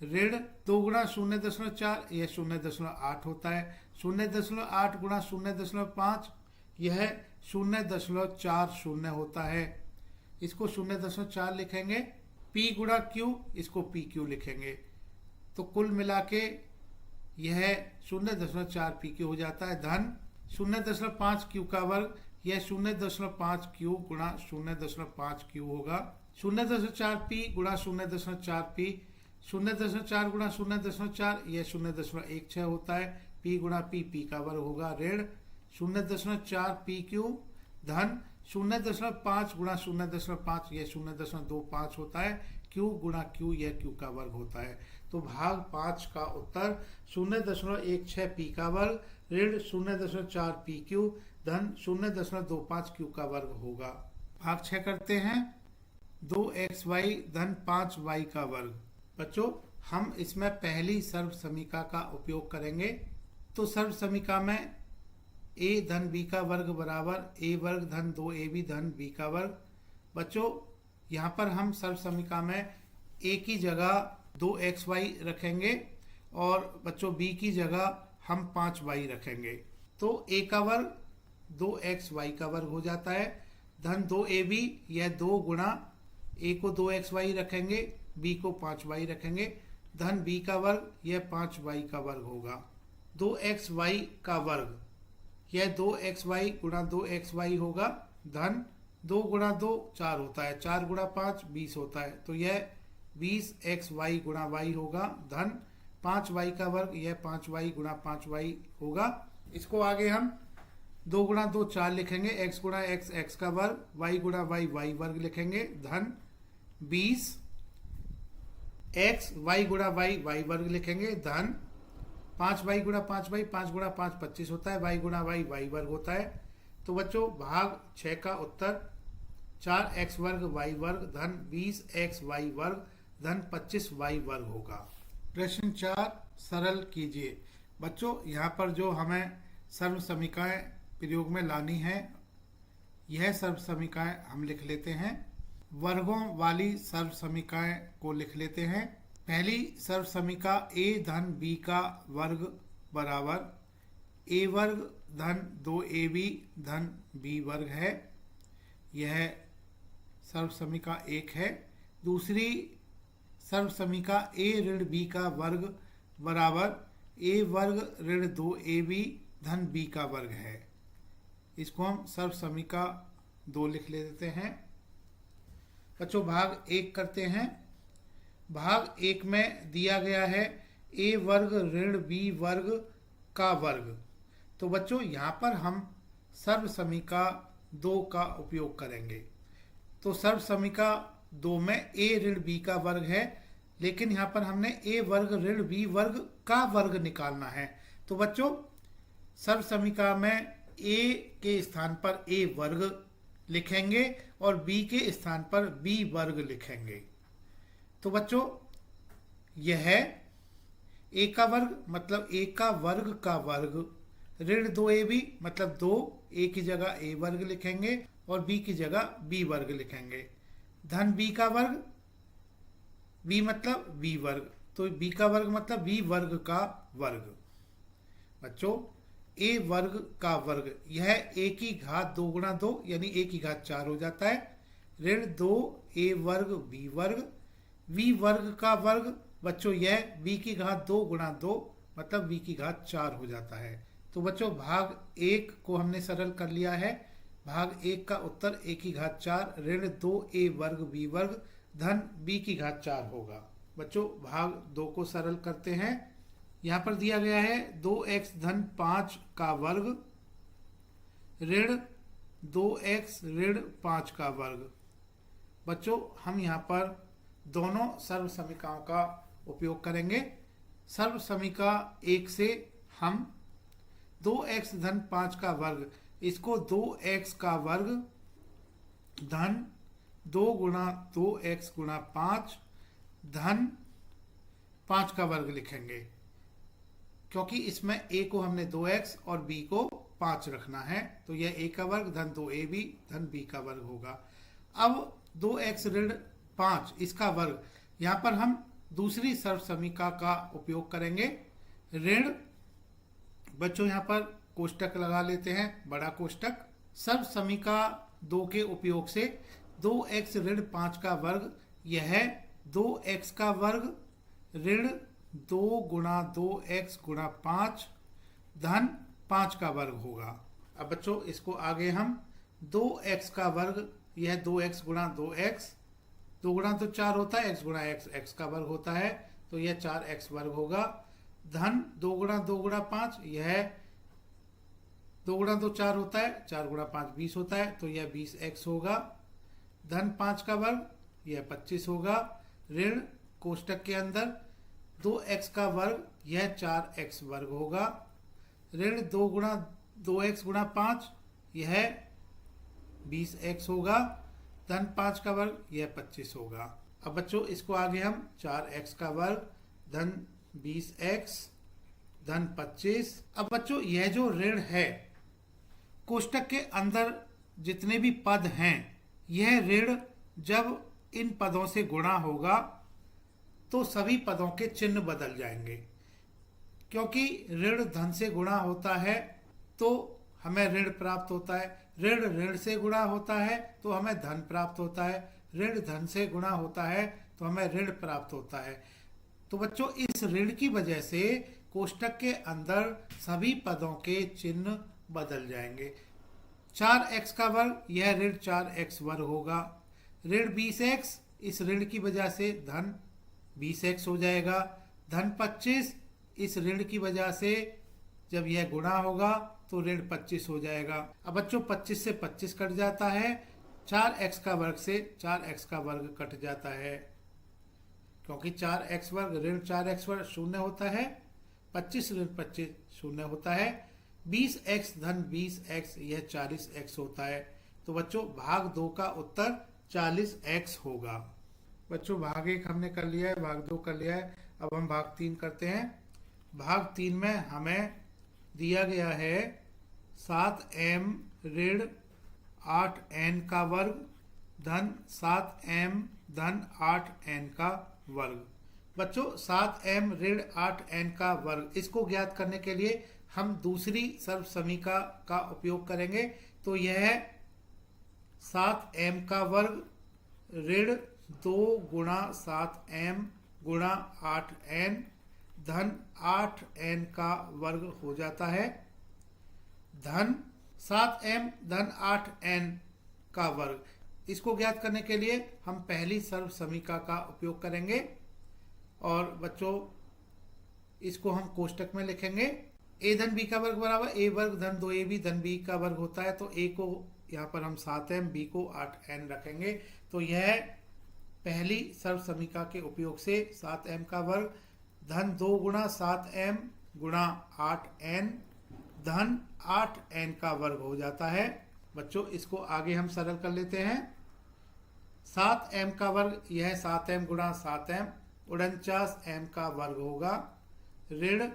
ऋण 2 गुणा 0.4, यह 0.8 होता है, 0.8 गुणा 0.5, यह 0.40 होता है, इसको 0.4 लिखेंगे, P गुणा Q, इसको PQ लिखेंगे। तो कुल मिला के यह 0.4 PQ हो जाता है, धन 0.5 Q का वर्ग, यह 0.5 Q गुणा 0.5 Q होगा। 0.4 P गुणा 0.4 P, 0.4 गुणा 0.4, यह 0.16 होता है। P गुणा P, P का वर्ग होगा, ऋण 0.4 PQ, धन 0.5 गुणा 0.5, यह 0.25 होता है। Q गुणा Q, यह Q का वर्ग होता है। तो भाग 5 का उत्तर 0.16 P का वर्ग, ऋण 0.4 PQ, धन 0.25 Q का वर्ग होगा। भाग 6 करते हैं। 2xy धन 5y का वर्ग। बच्चों, हम इसमें पहली सर्व समीका का उपयोग करेंगे। तो सर्व समीका में a धन b का वर्ग बराबर a वर्ग धन 2ab धन b का वर्ग। बच्चों, यहाँ पर हम सर्व समीका में a की जगह 2xy रखेंगे और बच्चों b की जगह हम 5y रखेंगे। तो a का वर्ग 2xy का वर्ग हो जाता है, धन 2ab, यह 2 गुणा a को 2xy रखेंगे, b को 5y रखेंगे, धन b का वर्ग, यह 5y का वर्ग होगा। 2xy का वर्ग, यह 2xy गुणा 2xy होगा, धन 2 गुणा 2 4 होता है, 4 गुणा 5 20 होता है। तो यह 20xy गुणा y होगा, धन 5y का वर्ग, यह 5y गुणा 5y होगा। इसको आगे हम 2 गुणा 2 4 लिखेंगे, x गुणा x x का वर्ग, y गुणा y y वर्ग लिखेंगे, धन 20 x y गुणा y y वर्ग लिखेंगे, धन 5y गुणा 5y, 5 गुणा 5 25 होता है, y गुणा y y वर्ग होता है। तो बच्चों, भाग 6 का उत्तर 4x वर्ग y वर्ग धन 20x y वर्ग धन 25y वर्ग होगा। प्रश्न 4 सरल कीजिए। बच्चों, यहाँ पर जो हमें सर्व समीकाएं प्रयोग में लानी है, यह सर्व समीकाएं हम लिख लेते हैं। वर्गों वाली सर्व समीकाएं को लिख लेते हैं। पहली सर्व समीका a धन b का वर्ग बराबर a वर्ग धन 2ab धन b वर्ग है, यह सर्व समीका 1 है। दूसरी सर्व समीका a ऋण b का वर्ग बराबर a वर्ग ऋण 2ab धन b का वर्ग है। इसको हम सर्व समीका 2 लिख लेते हैं। बच्चों, भाग 1 करते हैं। भाग 1 में दिया गया है a वर्ग ऋण b वर्ग का वर्ग। तो बच्चों, यहाँ पर हम सर्व समीका 2 का उपयोग करेंगे। तो सर्व समीका 2 में a ऋण b का वर्ग है, लेकिन यहाँ पर हमने a वर्ग ऋण b वर्ग का वर्ग निकालना है। तो बच्चों, सर्व समीका में a के स्थान पर a वर्ग लिखेंगे और b के स्थान पर b वर्ग लिखेंगे। तो बच्चों, यह है a का वर्ग मतलब a का वर्ग, ऋण 2ab मतलब 2, a की जगह a वर्ग लिखेंगे और b की जगह b वर्ग लिखेंगे, धन b का वर्ग, b मतलब b वर्ग, तो b का वर्ग मतलब b वर्ग का वर्ग। बच्चों, a वर्ग का वर्ग, यह a की घात 2 गुणा 2 यानी a की घात 4 हो जाता है, ऋण 2 a वर्ग b वर्ग, v वर्ग का वर्ग। बच्चों, यह v की घात 2 गुणा 2 मतलब v की घात 4 हो जाता है। तो बच्चों, भाग 1 को हमने सरल कर लिया है। भाग 1 का उत्तर a की घात 4 ऋण 2a वर्ग b वर्ग धन b की घात 4 होगा। बच्चों, भाग 2 को सरल करते हैं। यहाँ पर दिया गया है 2x धन 5 का वर्ग ऋण 2x ऋण 5 का वर्ग। बच्चों, हम यहाँ पर दोनों सर्व समीकाओं का उपयोग करेंगे। सर्व समीका 1 से हम 2x धन 5 का वर्ग, इसको 2x का वर्ग धन 2 गुणा 2x गुणा 5 धन 5 का वर्ग लिखेंगे, क्योंकि इसमें a को हमने 2x और b को 5 रखना है। तो यह a का वर्ग धन 2ab धन b का वर्ग होगा। अब 2x ऋण 5 इसका वर्ग, यहाँ पर हम दूसरी सर्व समीका का उपयोग करेंगे। ऋण, बच्चों यहाँ पर कोष्टक लगा लेते हैं, बड़ा कोष्टक। सर्व समीका 2 के उपयोग से 2x ऋण 5 का वर्ग यह 2x का वर्ग ऋण 2 गुणा 2x गुणा 5 धन 5 का वर्ग होगा। अब बच्चों इसको आगे हम 2x का वर्ग, यह 2x गुणा 2x, 2 गुणा तो 4 होता है, x गुणा x का वर्ग होता है, तो यह 4x वर्ग होगा। धन 2 गुणा 5, यह 2 गुणा 2 4 होता है, 4 गुणा 5 20 होता है, तो यह 20x होगा। धन 5 का वर्ग, यह 25 होगा। ऋण कोष्टक के अंदर 2x का वर्ग, यह 4x वर्ग होगा। ऋण 2x गुणा 5, यह 20x होगा। धन 5 का वर्ग, यह 25 होगा। अब बच्चों इसको आगे हम 4x का वर्ग धन 20x धन 25। अब बच्चों यह जो ऋण है, कोष्टक के अंदर जितने भी पद हैं, यह ऋण जब इन पदों से गुणा होगा तो सभी पदों के चिन्ह बदल जाएंगे। क्योंकि ऋण धन से गुणा होता है तो हमें ऋण प्राप्त होता है, ऋण ऋण से गुणा होता है तो हमें धन प्राप्त होता है, ऋण धन से गुणा होता है तो हमें ऋण प्राप्त होता है। तो बच्चों इस ऋण की वजह से कोष्टक के अंदर सभी पदों के चिन्ह बदल जाएंगे। 4x का वर्ग, यह ऋण 4x वर्ग होगा। ऋण 20x, इस ऋण की वजह से धन 20x हो जाएगा। धन 25, इस ऋण की वजह से जब यह गुणा होगा तो ऋण 25 हो जाएगा। अब बच्चों 25 से 25 कट जाता है, 4x का वर्ग से 4x का वर्ग कट जाता है, क्योंकि 4x वर्ग ऋण 4x वर्ग शून्य होता है, 25 ऋण 25 शून्य होता है। 20x धन 20x, यह 40x होता है। तो बच्चों भाग 2 का उत्तर 40x होगा। बच्चों भाग 1 हमने कर लिया है, भाग 2 कर लिया है, अब हम भाग 3 करते हैं। भाग 3 में हमें दिया गया है 7m ऋण 8n का वर्ग धन 7m धन 8n का वर्ग। बच्चों 7m ऋण 8n का वर्ग, इसको ज्ञात करने के लिए हम दूसरी सर्व समीका का उपयोग करेंगे। तो यह 7m का वर्ग ऋण 2 गुणा 7m गुणा 8n धन 8n का वर्ग हो जाता है। धन 7m धन 8n का वर्ग, इसको ज्ञात करने के लिए हम पहली सर्व समीका का उपयोग करेंगे और बच्चों इसको हम कोष्टक में लिखेंगे। a धन b का वर्ग बराबर a वर्ग धन 2ab धन b का वर्ग होता है, तो a को यहाँ पर हम 7m, b को 8n रखेंगे। तो यह पहली सर्व समीका के उपयोग से 7m का वर्ग धन 2 गुणा 7m गुणा 8n धन 8n का वर्ग हो जाता है। बच्चों इसको आगे हम सरल कर लेते हैं। 7m का वर्ग, यह 7m गुणा 7m 49m का वर्ग होगा। ऋण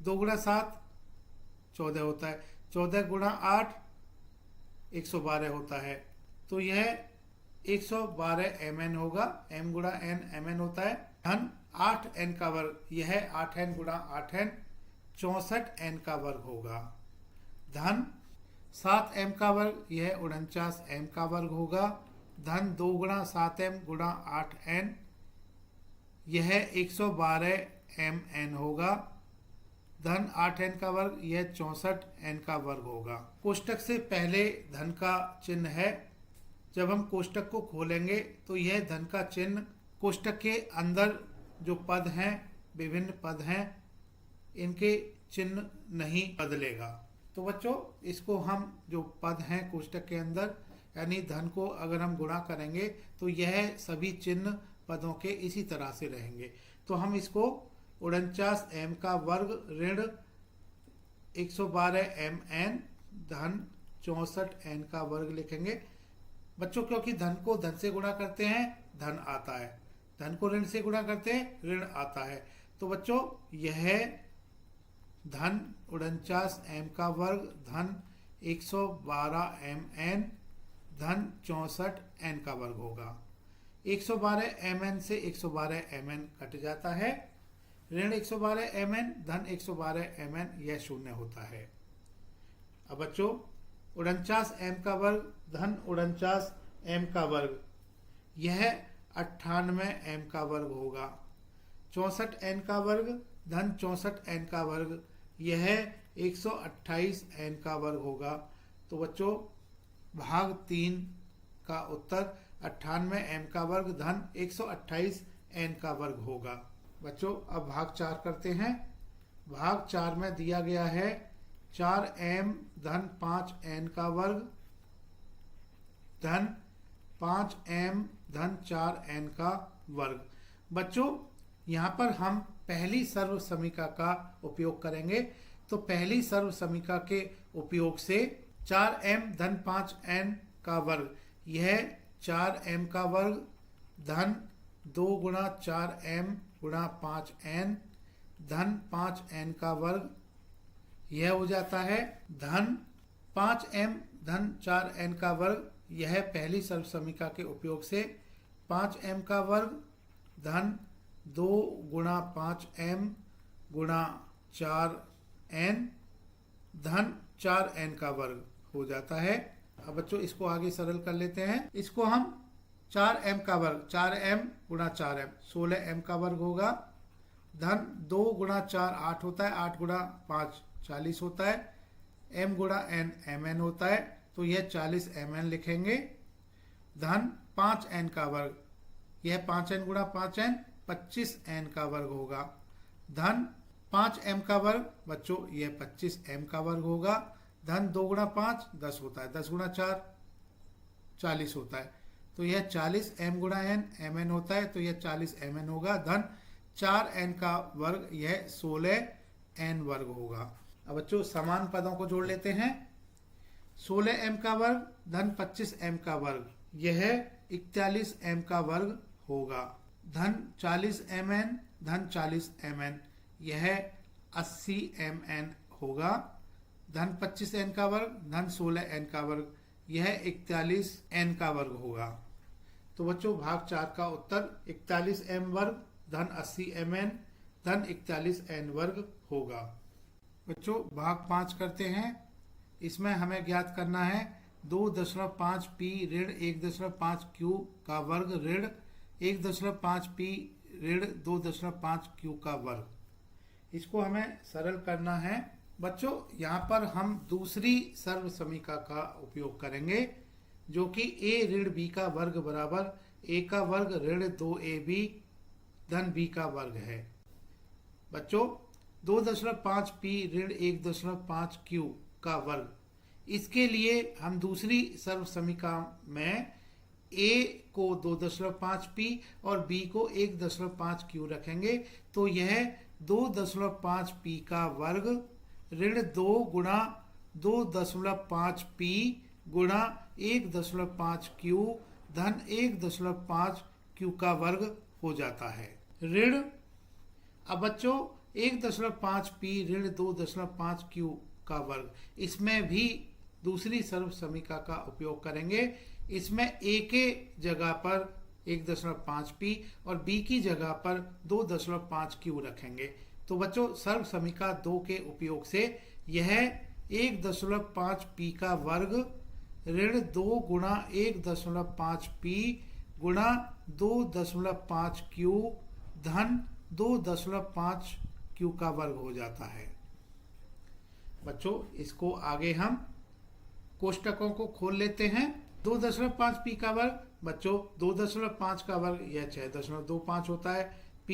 2 गुणा 7 14 होता है, 14 गुणा 8 112 होता है, तो यह 112 mn होगा। m गुणा n mn होता है। धन 8n का वर्ग, यह 8n गुणा 8n 64n का वर्ग होगा। धन 7m का वर्ग, यह 49m का वर्ग होगा। धन 2 गुणा 7m गुणा 8n, यह 112 mn होगा। धन 8n का वर्ग, यह 64n का वर्ग होगा। कोष्टक से पहले धन का चिन्ह है, जब हम कोष्टक को खोलेंगे तो यह धन का चिन्ह कोष्टक के अंदर जो पद हैं, विभिन्न पद हैं, इनके चिन्ह नहीं बदलेगा। तो बच्चों इसको हम जो पद हैं कोष्टक के अंदर, यानी धन को अगर हम गुणा करेंगे तो यह सभी चिन्ह पदों के इसी तरह से रहेंगे। तो हम इसको 49m का वर्ग ऋण 112 mn धन 64n का वर्ग लिखेंगे। बच्चों क्योंकि धन को धन से गुणा करते हैं धन आता है, धन को ऋण से गुणा करते हैं ऋण आता है। तो बच्चों यह धन 49m का वर्ग धन 112 mn धन 64n का वर्ग होगा। 112 mn से 112 mn कट जाता है। ऋण 112 mn धन 112 mn, यह शून्य होता है। अब बच्चों 49m का वर्ग धन 49m का वर्ग, यह 98m का वर्ग होगा। 64n का वर्ग धन 64n का वर्ग यह 128n का वर्ग होगा। तो बच्चों भाग 3 का उत्तर 98m का वर्ग धन 128n का वर्ग होगा। बच्चों अब भाग 4 करते हैं। भाग 4 में दिया गया है 4m धन 5n का वर्ग धन 5m धन 4n का वर्ग। बच्चों यहाँ पर हम पहली सर्व समीका का उपयोग करेंगे। तो पहली सर्व समीका के उपयोग से 4m धन 5n का वर्ग यह 4m का वर्ग धन 2 गुणा 4m गुणा 5n धन 5n का वर्ग यह हो जाता है धन 5m धन 4n का वर्ग। यह पहली सर्व समीका के उपयोग से 5m का वर्ग धन 2 गुणा 5m गुणा 4n धन 4n का वर्ग हो जाता है। अब बच्चों इसको आगे सरल कर लेते हैं। इसको हम 4m का वर्ग 4m गुणा 4m 16m का वर्ग होगा धन 2 गुणा 4 8 होता है, 8 गुणा 5 40 होता है, m गुणा n mn होता है, तो यह 40 mn लिखेंगे धन 5n का वर्ग यह 5n गुणा 5n 25n का वर्ग होगा धन 5m का वर्ग बच्चों यह 25m का वर्ग होगा धन 2 गुणा 5 10 होता है, 10 गुणा 4 40 होता है, तो यह 40 m गुणा n mn होता है, तो यह 40 mn होगा धन 4n का वर्ग यह 16n वर्ग होगा। अब बच्चों समान पदों को जोड़ लेते हैं। 16m का वर्ग धन 25m का वर्ग यह 41m का वर्ग होगा धन 40 mn धन 40 mn यह 80 mn होगा धन 25n का वर्ग धन 16n का वर्ग यह 41n का वर्ग होगा। तो बच्चों भाग 4 का उत्तर 41m वर्ग धन 80 mn धन 41n वर्ग होगा। बच्चों भाग 5 करते हैं। इसमें हमें ज्ञात करना है 2.5 p ऋण 1.5 q का वर्ग ऋण 1.5 p ऋण 2.5 q का वर्ग। इसको हमें सरल करना है। बच्चों यहाँ पर हम दूसरी सर्व समीका का उपयोग करेंगे जो कि a ऋण b का वर्ग बराबर a का वर्ग ऋण 2ab धन b का वर्ग है। बच्चों 2.5 p ऋण 1.5 q का वर्ग, इसके लिए हम दूसरी सर्व समीका में a को 2.5 p और b को 1.5 q रखेंगे, तो यह 2.5 p का वर्ग ऋण 2 गुणा 2.5 p गुणा 1.5 q धन 1.5 q का वर्ग हो जाता है ऋण। अब बच्चों 1.5 p ऋण 2.5 q का वर्ग, इसमें भी दूसरी सर्व समीका का उपयोग करेंगे। इसमें a के जगह पर 1.5 p और b की जगह पर 2.5 q रखेंगे। तो बच्चों सर्व समीका 2 के उपयोग से यह 1.5 p का वर्ग ऋण 2 गुणा 1.5 p गुणा 2.5 q धन 2.5 q का वर्ग हो जाता है। बच्चों इसको आगे हम कोष्टकों को खोल लेते हैं। 2.5 p का वर्ग बच्चों 2.5 का वर्ग यह 6.25 होता है, p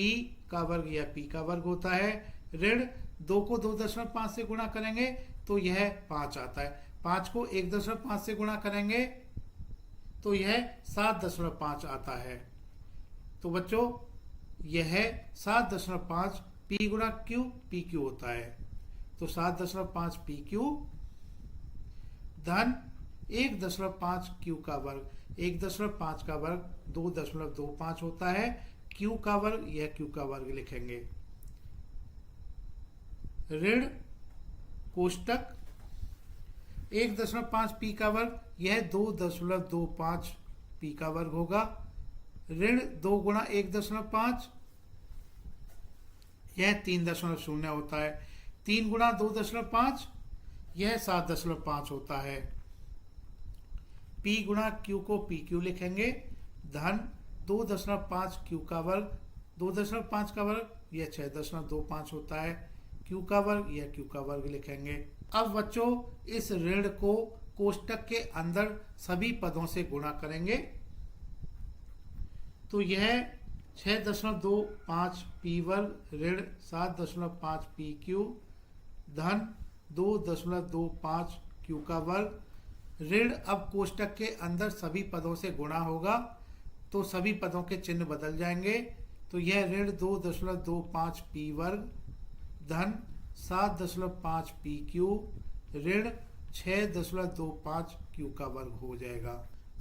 का वर्ग यह p का वर्ग होता है, ऋण 2 को 2.5 से गुणा करेंगे तो यह 5 आता है, 5 को 1.5 से गुणा करेंगे तो यह 7.5 आता है। तो बच्चों यह 7.5 p गुणा q p q होता है, तो 7.5 p q धन 1.5 q का वर्ग, 1.5 का वर्ग 2.25 होता है, q का वर्ग यह q का वर्ग लिखेंगे ऋण कोष्टक 1.5 p का वर्ग यह 2.25 p का वर्ग होगा, ऋण 2 गुणा 1.5 यह 3.0 होता है, 3 गुणा 2.5 यह 7.5 होता है, p गुणा q को pq लिखेंगे धन 2.5 क्यू का वर्ग, 2.5 का वर्ग यह 6.25 होता है, क्यू का वर्ग यह क्यू का वर्ग लिखेंगे। अब बच्चों इस ऋण को कोष्टक के अंदर सभी पदों से गुणा करेंगे, तो यह 6.25 पी वर्ग ऋण 7.5 पी क्यू धन 2.25 क्यू का वर्ग ऋण। अब कोष्टक के अंदर सभी पदों से गुणा होगा तो सभी पदों के चिन्ह बदल जाएंगे, तो यह ऋण 2.25 पी वर्ग धन 7.5 पी क्यू ऋण 6.25 क्यू का वर्ग हो जाएगा।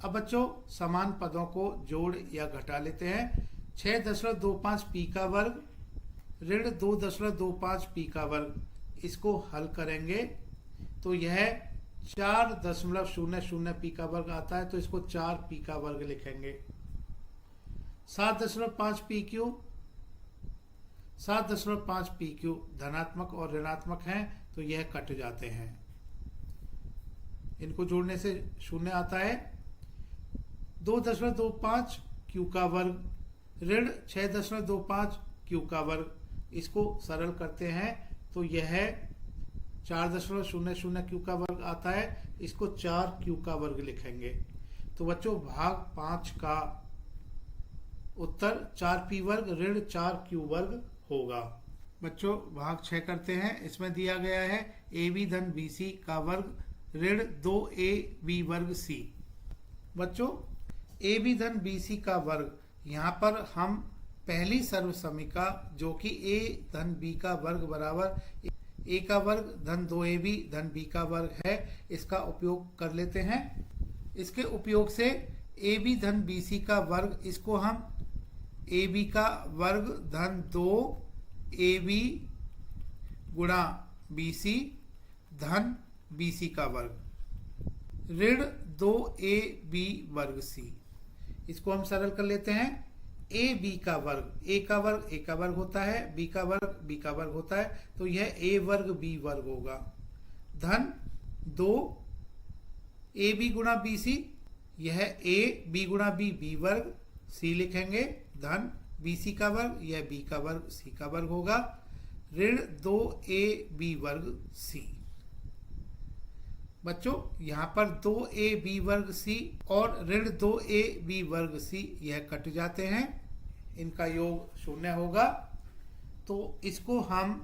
अब बच्चों समान पदों को जोड़ या घटा लेते हैं। 6.25 पी का वर्ग ऋण 2.25 पी का वर्ग, इसको हल करेंगे तो यह 4.00 पी का वर्ग आता है, तो इसको 4 पी का वर्ग लिखेंगे। 7.5 पी क्यू, 7.5 पी क्यू धनात्मक और ऋणात्मक हैं तो यह कट जाते हैं, इनको जोड़ने से शून्य आता है। 2.25 क्यू का वर्ग ऋण 6.25 क्यू का वर्ग, इसको सरल करते हैं तो यह 4.00 क्यू का वर्ग आता है, इसको 4 क्यू का वर्ग लिखेंगे। तो बच्चों भाग 5 का उत्तर 4 पी वर्ग ऋण 4 क्यू वर्ग होगा। बच्चों भाग 6 करते हैं। इसमें दिया गया है ए बी धन बी सी का वर्ग ऋण 2a बी वर्ग सी। बच्चों ए बी धन बी सी का वर्ग, यहाँ पर हम पहली सर्वसमीका जो कि ए धन बी का वर्ग बराबर ए का वर्ग धन 2ab धन बी का वर्ग है, इसका उपयोग कर लेते हैं। इसके उपयोग से ए बी धन बी सी का वर्ग, इसको हम ए बी का वर्ग धन 2ab गुणा बी सी धन बी सी का वर्ग ऋण 2ab वर्ग सी, इसको हम सरल कर लेते हैं। ए बी का वर्ग, ए का वर्ग होता है, बी का वर्ग बी का वर्ग होता है, तो यह ए वर्ग बी वर्ग होगा धन 2 ए बी गुणा बी सी, यह ए बी गुणा बी बी वर्ग सी लिखेंगे धन बी सी का वर्ग, यह बी का वर्ग सी का वर्ग होगा ऋण 2a बी वर्ग सी। बच्चों यहाँ पर 2a बी वर्ग सी और ऋण 2a बी वर्ग सी यह कट जाते हैं, इनका योग शून्य होगा, तो इसको हम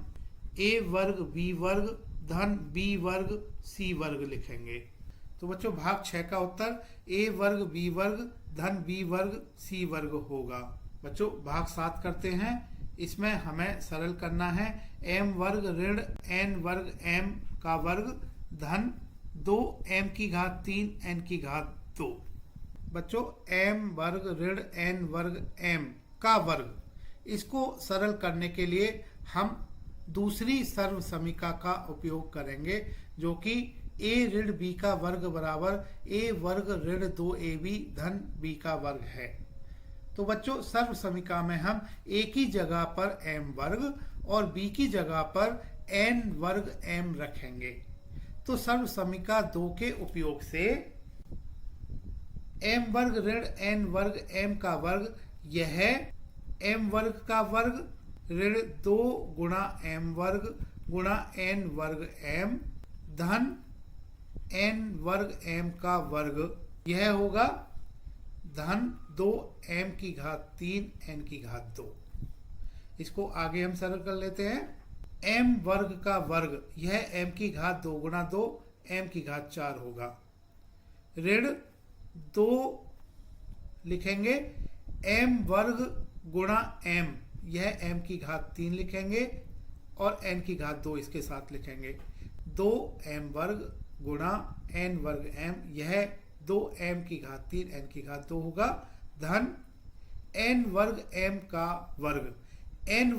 a वर्ग बी वर्ग धन b वर्ग c वर्ग लिखेंगे। तो बच्चों भाग 6 का उत्तर a वर्ग b वर्ग धन b वर्ग c वर्ग होगा। बच्चों भाग 7 करते हैं। इसमें हमें सरल करना है m वर्ग ऋण n वर्ग m का वर्ग धन 2m की घात 3 n की घात 2। बच्चों m वर्ग ऋण n वर्ग m का वर्ग, इसको सरल करने के लिए हम दूसरी सर्वसमीका का उपयोग करेंगे जो कि a ऋण b का वर्ग बराबर a वर्ग ऋण 2ab धन b का वर्ग है। तो बच्चों सर्वसमीका में हम a की जगह पर m वर्ग और b की जगह पर n वर्ग m रखेंगे। तो सर्वसमीका 2 के उपयोग से m वर्ग ऋण n वर्ग m का वर्ग, यह m वर्ग का वर्ग ऋण 2 गुणा m वर्ग गुणा n वर्ग m धन n वर्ग m का वर्ग, यह होगा धन 2m की घात 3 n की घात 2। इसको आगे हम सरल कर लेते हैं। m वर्ग का वर्ग, यह m की घात 2 गुणा 2 m की घात 4 होगा ऋण 2 लिखेंगे m वर्ग गुणा m, यह m की घात 3 लिखेंगे और n की घात 2 इसके साथ लिखेंगे। 2m वर्ग गुणा n वर्ग m, यह 2m की घात 3 n की घात 2 होगा धन n वर्ग m का वर्ग, n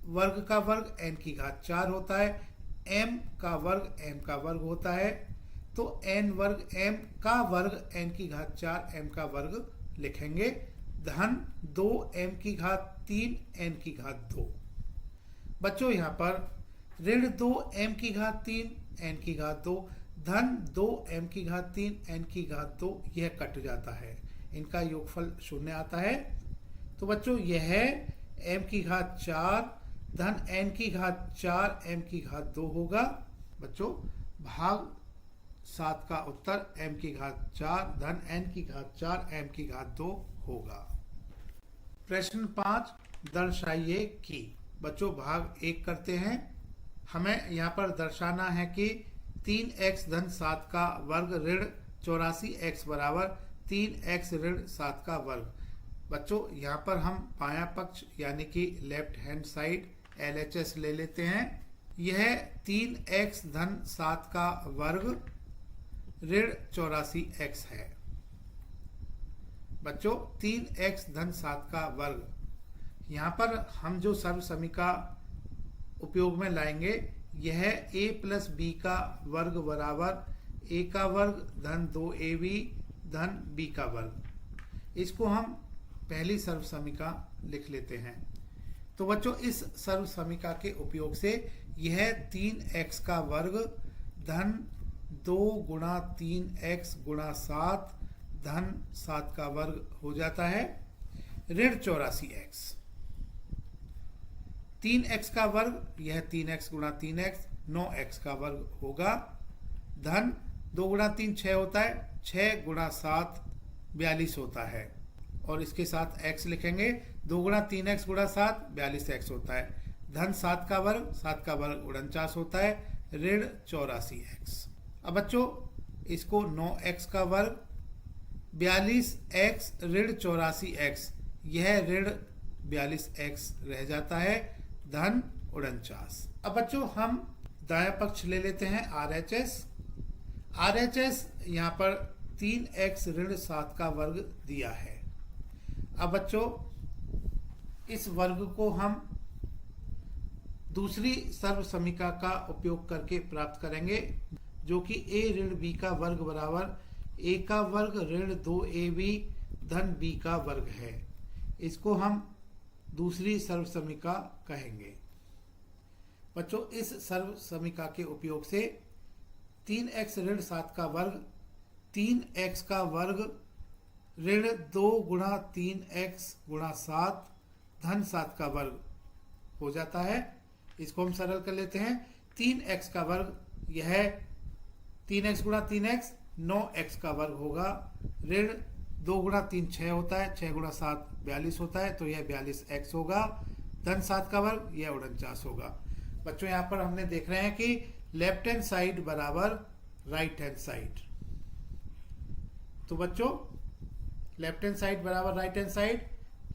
वर्ग का वर्ग n की घात 4 होता है, m का वर्ग m का वर्ग होता है, तो n वर्ग m का वर्ग n की घात 4 m का वर्ग लिखेंगे धन 2m की घात 3 n की घात 2। बच्चों यहाँ पर ऋण 2m की घात 3 n की घात 2 धन 2m की घात 3 n की घात 2 यह कट जाता है, इनका योगफल शून्य आता है। तो बच्चों यह है m की घात 4 धन n की घात 4 m की घात 2 होगा। बच्चों भाग 7 का उत्तर m की घात 4 धन n की घात 4 m की घात 2 होगा। प्रश्न 5, दर्शाइए कि। बच्चों भाग 1 करते हैं। हमें यहाँ पर दर्शाना है कि 3x धन 7 का वर्ग ऋण 84x बराबर 3x ऋण 7 का वर्ग। बच्चों यहाँ पर हम बायां पक्ष यानी कि लेफ्ट हैंड साइड LHS ले लेते हैं। यह 3x धन 7 का वर्ग ऋण 84x है। बच्चों 3x धन 7 का वर्ग, यहाँ पर हम जो सर्व समीका उपयोग में लाएंगे यह a प्लस बी का वर्ग बराबर a का वर्ग धन 2ab धन b का वर्ग। इसको हम पहली सर्व समीका लिख लेते हैं। तो बच्चों इस सर्व समीका के उपयोग से यह 3x का वर्ग धन 2 गुणा 3x गुणा 7 धन 7 का वर्ग हो जाता है ऋण 84x। 3x का वर्ग यह 3x गुणा 3x 9x का वर्ग होगा धन 2 गुणा 3 6 होता है, 6 गुणा 7 42 होता है और इसके साथ x लिखेंगे। 2 गुणा 3x गुणा 7 42x होता है धन 7 का वर्ग 49 होता है ऋण 84x। अब बच्चों इसको 9x का वर्ग 42x ऋण 84x, यह ऋण 42x रह जाता है धन 49। अब बच्चों हम दायां पक्ष ले लेते हैं RHS। RHS यहाँ पर 3x ऋण 7 का वर्ग दिया है। अब बच्चों इस वर्ग को हम दूसरी सर्व समीका का उपयोग करके प्राप्त करेंगे जो कि a ऋण b का वर्ग बराबर a का वर्ग ऋण 2ab धन b का वर्ग है। इसको हम दूसरी सर्व समीका कहेंगे। बच्चों इस सर्व समीका के उपयोग से 3x ऋण 7 का वर्ग 3x का वर्ग ऋण 2 गुणा 3x गुणा 7 धन 7 का वर्ग हो जाता है। इसको हम सरल कर लेते हैं। 3x का वर्ग यह 3x गुणा 3x 9x का वर्ग होगा ऋण 2 गुणा 3 6 होता है, 6 गुणा 7 42 होता है तो यह 42x होगा धन 7 का वर्ग यह 49 होगा। बच्चों यहाँ पर हमने देख रहे हैं कि लेफ्ट हैंड साइड बराबर राइट हैंड साइड। तो बच्चों लेफ्ट हैंड साइड बराबर right hand side.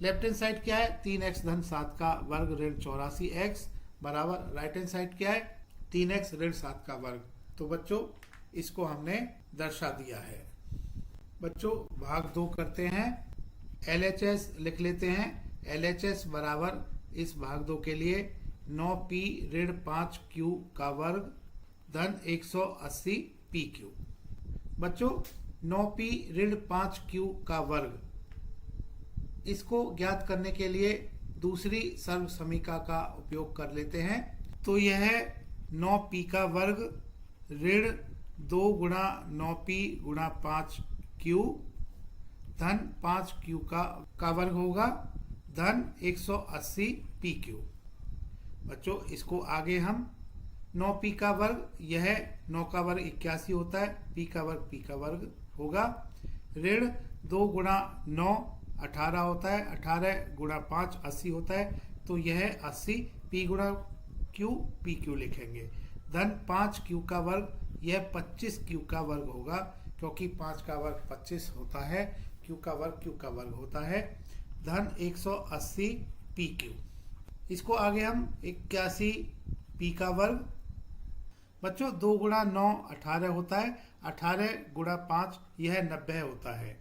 Left hand side क्या है 3x धन 7 का वर्ग ऋण 84x बराबर राइट हैंड साइड क्या है 3x ऋण 7 का वर्ग। तो बच्चों इसको हमने दर्शा दिया है। बच्चों भाग 2 करते हैं। LHS लिख लेते हैं। LHS बराबर इस भाग 2 के लिए 9p ऋण 5q का वर्ग धन 180 pq। बच्चों 9p ऋण 5q का वर्ग, इसको ज्ञात करने के लिए दूसरी सर्व समीका का उपयोग कर लेते हैं। तो यह 9p का वर्ग ऋण 2 गुणा 9p गुणा 5q धन 5q का वर्ग होगा धन 180 pq। बच्चों इसको आगे हम 9p का वर्ग, यह 9 का वर्ग 81 होता है, p का वर्ग होगा ऋण 2 गुणा 9 18 होता है, 18 गुणा 5 80 होता है तो यह 80 p गुणा q pq लिखेंगे धन 5q का वर्ग, यह 25q का वर्ग होगा क्योंकि 5 का वर्ग 25 होता है, q का वर्ग होता है धन 180 pq। इसको आगे हम 81 p का वर्ग। बच्चों 2 गुणा 9 18 होता है, 18 गुणा 5 यह 90 होता है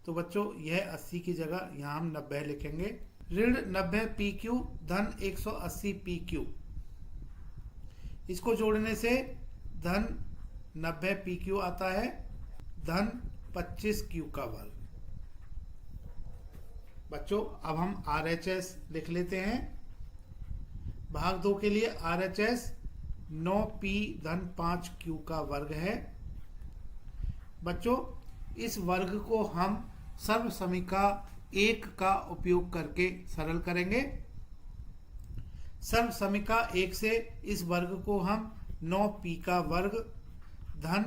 तो बच्चों यह 80 की जगह यहाँ हम 90 लिखेंगे ऋण 90 pq धन 180 pq। इसको जोड़ने से धन 90 pq आता है धन 25q का वर्ग। बच्चों अब हम RHS लिख लेते हैं। भाग 2 के लिए RHS 9p धन 5q का वर्ग है। बच्चों इस वर्ग को हम सर्व समीका 1 का उपयोग करके सरल करेंगे। सर्व समीका 1 से इस वर्ग को हम 9p का वर्ग धन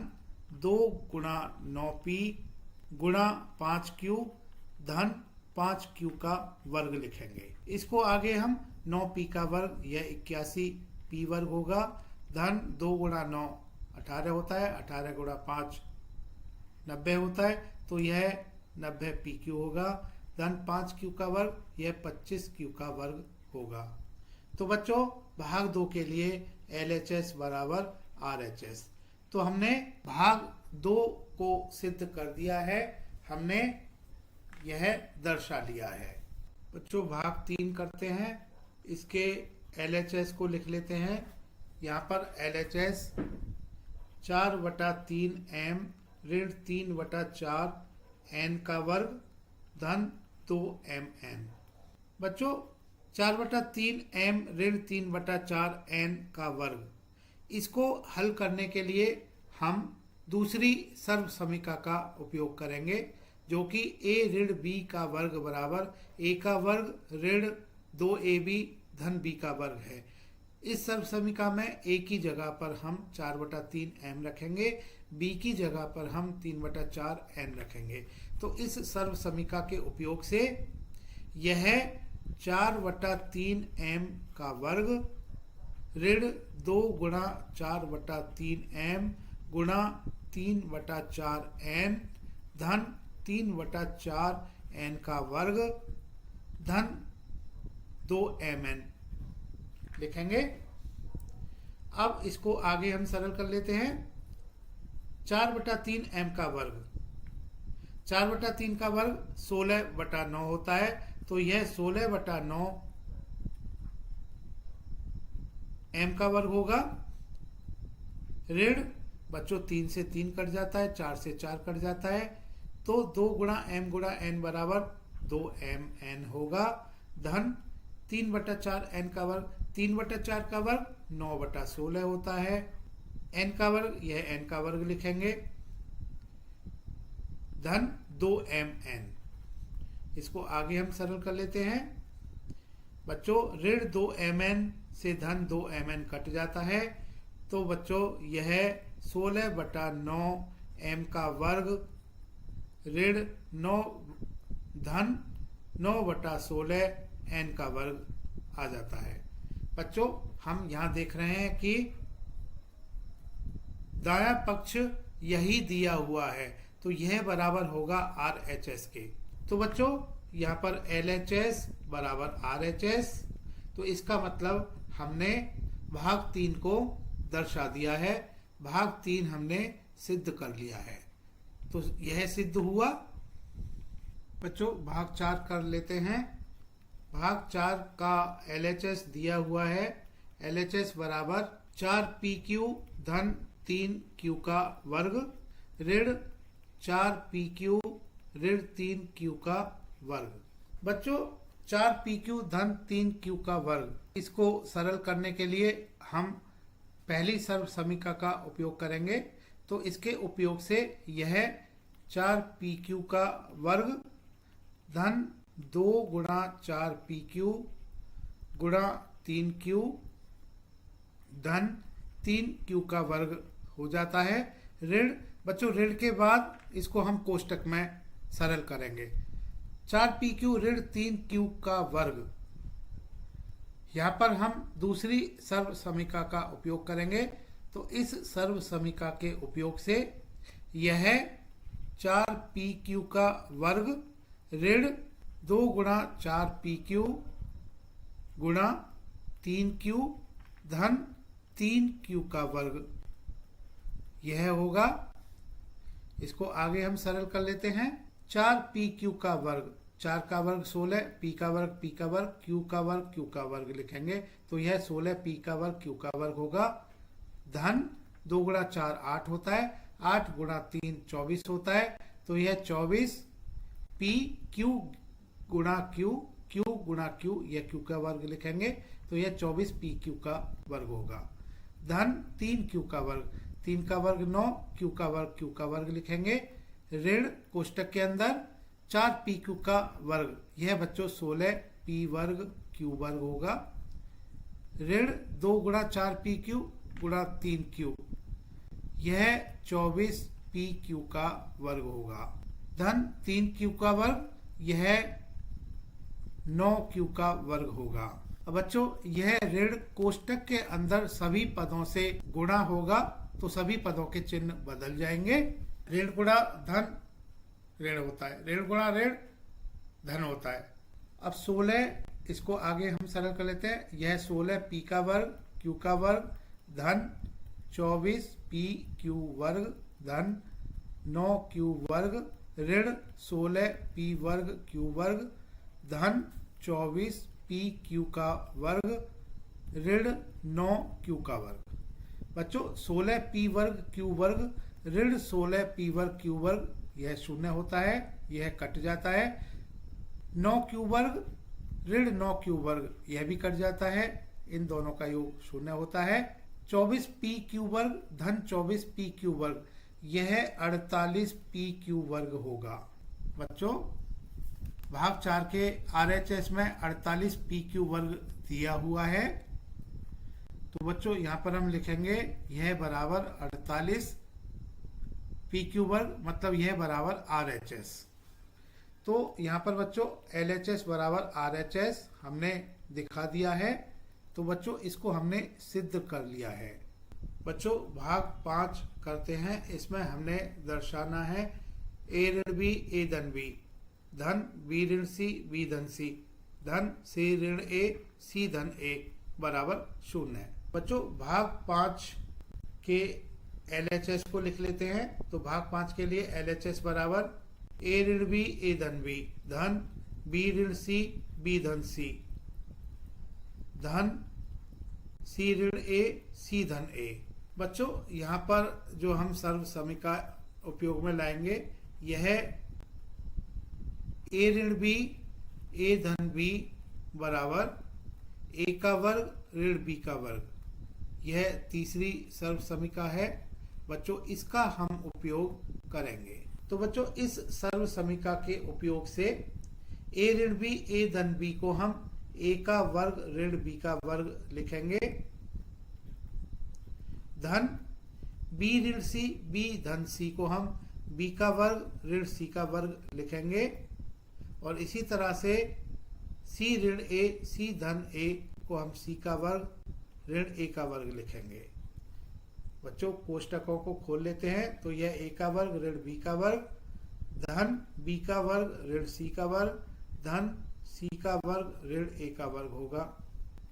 2 गुणा 9p गुणा 5q धन 5q का वर्ग लिखेंगे। इसको आगे हम 9p का वर्ग, यह 81p वर्ग होगा, धन 2 गुणा 9 18 होता है, 18 गुणा 5 90 होता है, तो यह 90pq होगा, धन 5q का वर्ग, यह 25q का वर्ग होगा। तो बच्चों भाग 2 के लिए LHS बराबर RHS। तो हमने भाग 2 को सिद्ध कर दिया है, हमने यह दर्शा लिया है। बच्चों भाग 3 करते हैं, इसके LHS को लिख लेते हैं। यहाँ पर LHS 4/3m ऋण 3/4 n का वर्ग धन 2mn। बच्चों 4/3m ऋण 3/4 n का वर्ग, इसको हल करने के लिए हम दूसरी सर्व समीका का उपयोग करेंगे, जो कि a ऋण b का वर्ग बराबर a का वर्ग ऋण 2ab धन b का वर्ग है। इस सर्व समीका में a की जगह पर हम 4/3m रखेंगे, b की जगह पर हम 3/4 n रखेंगे। तो इस सर्व समीका के उपयोग से यह 4/3m का वर्ग ऋण 2 गुणा 4/3m गुणा 3/4n धन 3/4n का वर्ग धन 2mn लिखेंगे। अब इसको आगे हम सरल कर लेते हैं। 4/3m का वर्ग, 4/3 का वर्ग 16/9 होता है, तो यह 16/9 m का वर्ग होगा। ऋण बच्चों 3 से 3 कट जाता है, 4 से 4 कट जाता है, तो 2 गुणा m गुणा n बराबर 2mn होगा, धन 3/4n का वर्ग, 3/4 का वर्ग 9/16 होता है, n का वर्ग, यह n का वर्ग लिखेंगे, धन 2mn। इसको आगे हम सरल कर लेते हैं। बच्चों ऋण 2mn से धन 2mn कट जाता है, तो बच्चों यह 16/9 m का वर्ग ऋण 9 धन 9/16 n का वर्ग आ जाता है। बच्चों हम यहाँ देख रहे हैं कि दायां पक्ष यही दिया हुआ है, तो यह बराबर होगा RHS के। तो बच्चों यहाँ पर LHS बराबर RHS, तो इसका मतलब हमने भाग 3 को दर्शा दिया है, भाग 3 हमने सिद्ध कर लिया है। तो यह सिद्ध हुआ। बच्चों भाग 4 कर लेते हैं। भाग 4 का LHS दिया हुआ है, LHS बराबर 4pq धन 3q का वर्ग ऋण 4pq ऋण 3q का वर्ग। बच्चों 4pq धन 3q का वर्ग, इसको सरल करने के लिए हम पहली सर्व समीका का उपयोग करेंगे। तो इसके उपयोग से यह 4pq का वर्ग धन 2 गुणा 4pq गुणा 3q धन 3q का वर्ग हो जाता है। ऋण बच्चों ऋण के बाद इसको हम कोष्टक में सरल करेंगे। 4pq ऋण 3q का वर्ग, यहाँ पर हम दूसरी सर्व समीका का उपयोग करेंगे। तो इस सर्व समीका के उपयोग से यह 4pq का वर्ग ऋण 2 गुणा 4pq गुणा 3q धन 3q का वर्ग यह होगा। इसको आगे हम सरल कर लेते हैं। 4pq का वर्ग, 4 का वर्ग 16, p का वर्ग p का वर्ग, q का वर्ग q का वर्ग लिखेंगे, तो यह 16p का वर्ग q का वर्ग होगा, धन 2 गुणा 4 8 होता है, 8 गुणा 3 24 होता है, तो यह 24p q गुणा q गुणा q, यह q का वर्ग लिखेंगे, तो यह 24pq का वर्ग होगा, धन 3q का वर्ग, 3 का वर्ग 9, q का वर्ग लिखेंगे, ऋण कोष्टक के अंदर 4pq का वर्ग, यह बच्चों 16p वर्ग q वर्ग होगा। ऋण 2 गुणा 4pq गुणा 3q, यह 24pq का वर्ग होगा। धन 3q का वर्ग, यह 9q का वर्ग होगा। अब बच्चों यह ऋण कोष्टक के अंदर सभी पदों से गुणा होगा, तो सभी पदों के चिन्ह बदल जाएंगे। ऋण गुणा धन ऋण होता है, ऋण गुणा ऋण धन होता है। अब 16, इसको आगे हम सरल कर लेते हैं। यह 16p का वर्ग q का वर्ग धन 24pq वर्ग धन 9q वर्ग ऋण 16p वर्ग q वर्ग धन 24pq का वर्ग ऋण 9q का वर्ग। बच्चों 16p वर्ग q वर्ग ऋण 16p वर्ग q वर्ग, यह शून्य होता है, यह कट जाता है। 9q वर्ग ऋण 9q वर्ग, यह भी कट जाता है, इन दोनों का योग शून्य होता है। 24pq वर्ग धन 24pq वर्ग, यह 48pq वर्ग होगा। बच्चों भाग 4 के RHS में 48pq वर्ग दिया हुआ है, तो बच्चों यहाँ पर हम लिखेंगे यह बराबर 48pq वर्ग, मतलब यह बराबर RHS। तो यहाँ पर बच्चों LHS बराबर RHS हमने दिखा दिया है, तो बच्चों इसको हमने सिद्ध कर लिया है। बच्चों भाग 5 करते हैं। इसमें हमने दर्शाना है A ऋण B A धन B धन B ऋण C B धन C धन C ऋण A C धन A बराबर 0। बच्चों भाग 5 के LHS को लिख लेते हैं। तो भाग 5 के लिए LHS बराबर A ऋण B A धन B धन B ऋण C B धन C धन C ऋण A C धन A। बच्चों यहाँ पर जो हम सर्व समीका उपयोग में लाएंगे, यह A ऋण B A धन B बराबर A का वर्ग ऋण B का वर्ग, यह तीसरी सर्व समीका है। बच्चों इसका हम उपयोग करेंगे। तो बच्चों इस सर्व समीका के उपयोग से A ऋण B A धन B को हम A का वर्ग ऋण B का वर्ग लिखेंगे धन B ऋण C B धन C को हम B का वर्ग ऋण C का वर्ग लिखेंगे, और इसी तरह से C ऋण A C धन A को हम C का वर्ग ऋण A का वर्ग लिखेंगे। बच्चों कोष्टकों को खोल लेते हैं। तो यह A का वर्ग ऋण B का वर्ग धन B का वर्ग ऋण C का वर्ग धन C का वर्ग ऋण A का वर्ग होगा।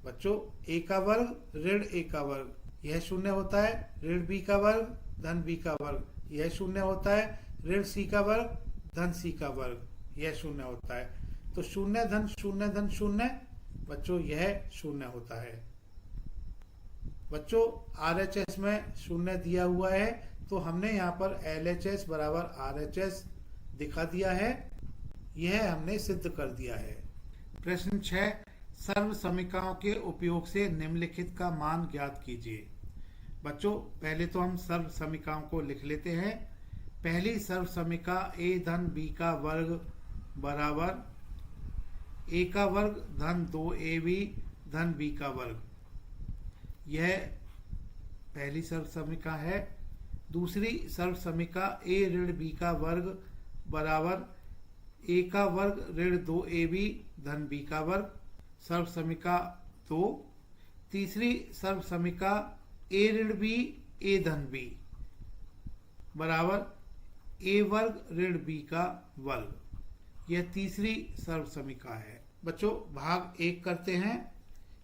बच्चों A का वर्ग ऋण A का वर्ग, यह शून्य होता है। ऋण B का वर्ग धन B का वर्ग, यह शून्य होता है। ऋण C का वर्ग धन C का वर्ग, यह शून्य होता है। तो शून्य धन शून्य, बच्चों यह शून्य होता है। बच्चों RHS में शून्य दिया हुआ है, तो हमने यहाँ पर LHS बराबर RHS दिखा दिया है, यह हमने सिद्ध कर दिया है। प्रश्न 6, सर्व समीकरणों के उपयोग से निम्नलिखित का मान ज्ञात कीजिए। बच्चों पहले तो हम सर्व समीकरणों को लिख लेते हैं। पहली सर्व समीका A धन B का वर्ग बराबर A का वर्ग धन 2AB धन B का वर्ग, यह पहली सर्व समीका है। दूसरी सर्व समीका A ऋण B का वर्ग बराबर A का वर्ग ऋण 2AB धन B का वर्ग, सर्व समीका 2। तीसरी सर्व समीका A ऋण B A धन B बराबर A वर्ग ऋण B का वर्ग, यह तीसरी सर्व समीका है। बच्चों भाग 1 करते हैं।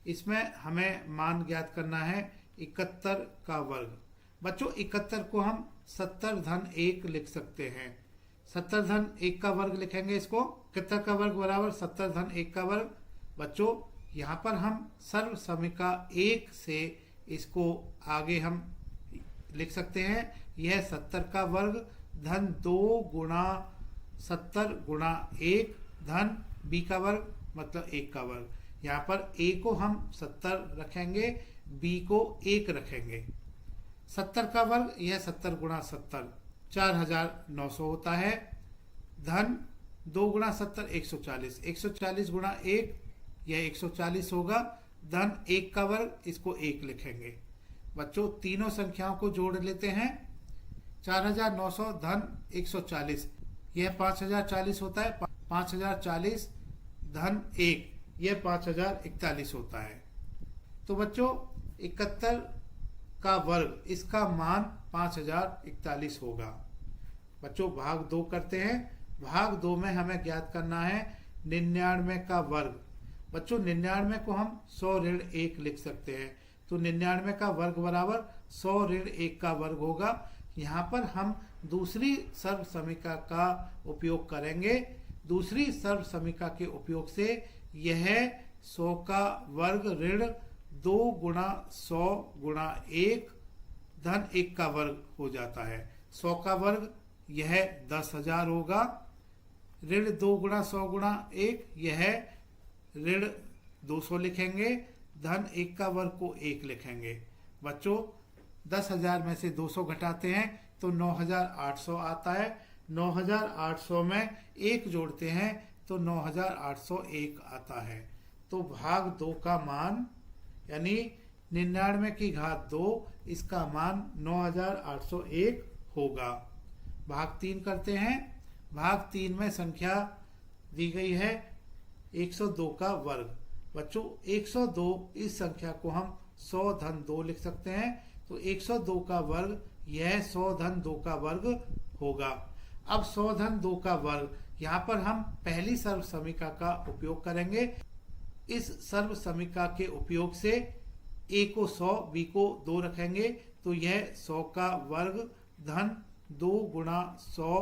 इसमें हमें मान ज्ञात करना है 71 का वर्ग। बच्चों 71 को हम 70 धन 1 लिख सकते हैं। 70 धन 1 का वर्ग लिखेंगे इसको। 71 का वर्ग बराबर 70 धन 1 का वर्ग। बच्चों यहाँ पर हम सर्व समीका 1 से इसको आगे हम लिख सकते हैं। यह 70 का वर्ग धन 2 गुणा 70 गुणा 1 धन B का वर्ग, मतलब 1 का वर्ग। यहाँ पर A को हम 70 रखेंगे, B को 1 रखेंगे। 70 का वर्ग, यह 70 गुणा 70 4900 होता है, धन 2 गुणा 70 140, 140 गुणा 1 यह 140 होगा, धन 1 का वर्ग, इसको 1 लिखेंगे। बच्चों तीनों संख्याओं को जोड़ लेते हैं। 4900 धन 140 यह 5040 होता है, 5040 धन 1 यह 5041 होता है। तो बच्चों 71 का वर्ग, इसका मान 5041 होगा। बच्चों भाग 2 करते हैं। भाग 2 में हमें ज्ञात करना है 99 का वर्ग। बच्चों 99 को हम 100 ऋण 1 लिख सकते हैं। तो 99 का वर्ग बराबर 100 ऋण 1 का वर्ग होगा। यहाँ पर हम दूसरी सर्व समीका का उपयोग करेंगे। दूसरी सर्व समीका के उपयोग से यह 100 का वर्ग ऋण 2 गुणा 100 गुणा 1 धन 1 का वर्ग हो जाता है। 100 का वर्ग यह 10,000 होगा। ऋण 2 गुणा 100 गुणा 1 यह ऋण 200 लिखेंगे, धन 1 का वर्ग को 1 लिखेंगे। बच्चों 10,000 में से 200 घटाते हैं तो 9,800 आता है। 9,800 में 1 जोड़ते हैं तो 9,801 आता है। तो भाग 2 का मान यानी 99 की घात 2, इसका मान 9,801 होगा। भाग 3 करते हैं। भाग 3 में संख्या दी गई है 102 का वर्ग। बच्चों 102 इस संख्या को हम 100 धन 2 लिख सकते हैं। तो 102 का वर्ग यह 100 धन 2 का वर्ग होगा। अब 100 धन 2 का वर्ग, यहाँ पर हम पहली सर्व समीका का उपयोग करेंगे। इस सर्व समीका के उपयोग से a को 100, b को 2 रखेंगे तो यह 100 का वर्ग धन 2 गुणा 100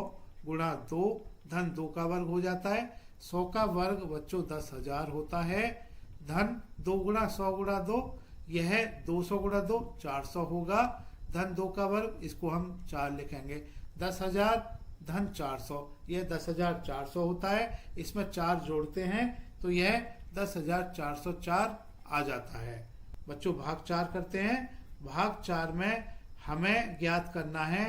गुणा 2 धन 2 का वर्ग हो जाता है। 100 का वर्ग बच्चों 10,000 होता है। धन 2 गुणा 100 गुणा 2 यह 200 गुणा 2 400 होगा। धन 2 का वर्ग, इसको हम 4 लिखेंगे। 10,000 धन 400 यह 10,400 होता है। इसमें 4 जोड़ते हैं तो यह 10,404 आ जाता है। बच्चों भाग 4 करते हैं। भाग 4 में हमें ज्ञात करना है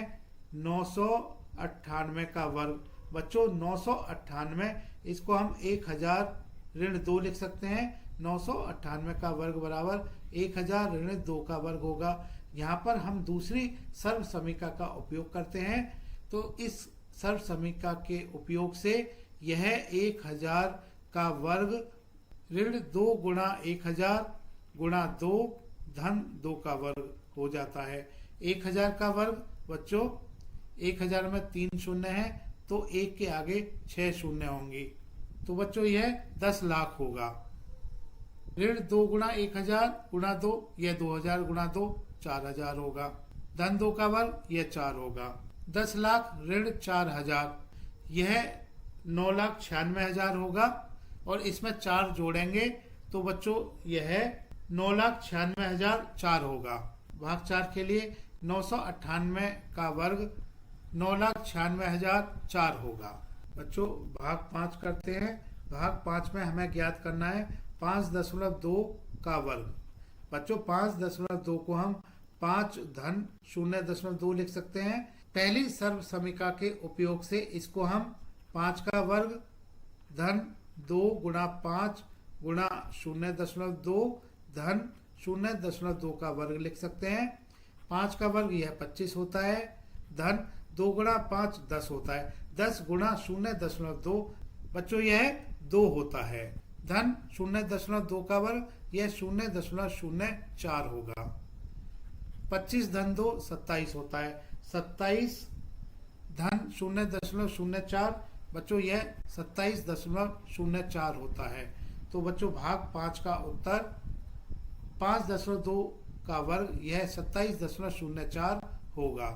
998 का वर्ग। बच्चों 998, इसको हम 1000 ऋण 2 लिख सकते हैं। 998 का वर्ग बराबर 1000 ऋण 2 का वर्ग होगा। यहाँ पर हम दूसरी सर्व समीका का उपयोग करते हैं। तो इस सर्व समीका के उपयोग से यह 1000 का वर्ग ऋण 2 गुणा 1000 गुणा 2 धन 2 का वर्ग हो जाता है। 1000 का वर्ग बच्चों 1000 में 3 शून्य है तो 1 के आगे 6 शून्य होंगी। तो बच्चों यह 10 लाख होगा। ऋण 2 गुणा 1000 गुणा 2 यह 2000 गुणा 2 4000 होगा। धन 2 का वर्ग यह 4 होगा। 10 लाख ऋण 4000 यह 9,96,000 होगा और इसमें 4 जोड़ेंगे तो बच्चों यह 9,96,004 होगा। भाग 4 के लिए 998 का वर्ग 9,96,004 होगा। बच्चों भाग 5 करते हैं। भाग 5 में हमें ज्ञात करना है 5.2 का वर्ग। बच्चों 5.2 को हम 5 धन 0.2 लिख सकते हैं। पहली सर्व समीका के उपयोग से इसको हम 5 का वर्ग धन 2 गुणा 5 गुणा 0.2 धन 0.2 का वर्ग लिख सकते हैं। 5 का वर्ग यह 25 होता है। धन 2 गुणा 5 10 होता है। 10 गुणा 0.2 बच्चों यह 2 होता है। धन 0.2 का वर्ग यह 0.04 होगा। 25 धन 2 27 होता है। 27 धन 0.04 बच्चों यह 27.04 होता है। तो बच्चों भाग 5 का उत्तर 5.2 का वर्ग यह 27.04 होगा।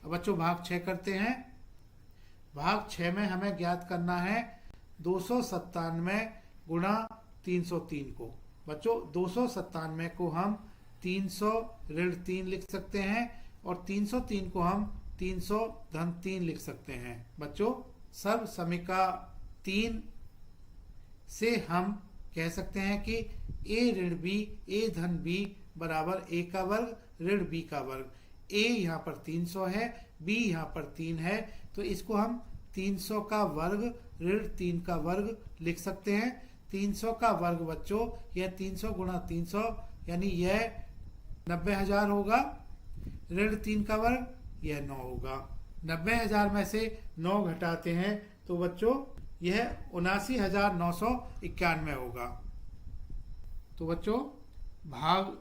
अब बच्चों भाग 6 करते हैं। भाग 6 में हमें ज्ञात करना है 297 गुणा 303 को। बच्चों 297 को हम 300 ऋण 3 लिख सकते हैं और 303 को हम 300 धन 3 लिख सकते हैं। बच्चों सर्व समीका 3 से हम कह सकते हैं कि a ऋण b a धन b बराबर a का वर्ग ऋण b का वर्ग। a यहाँ पर 300 है, b यहाँ पर 3 है तो इसको हम 300 का वर्ग ऋण 3 का वर्ग लिख सकते हैं। 300 का वर्ग बच्चों यह 300 गुणा 300 यानी यह 90,000 होगा। ऋण 3 का वर्ग यह 9 होगा। 90,000 में से 9 घटाते हैं तो बच्चों यह 79,991 होगा। तो बच्चों भाग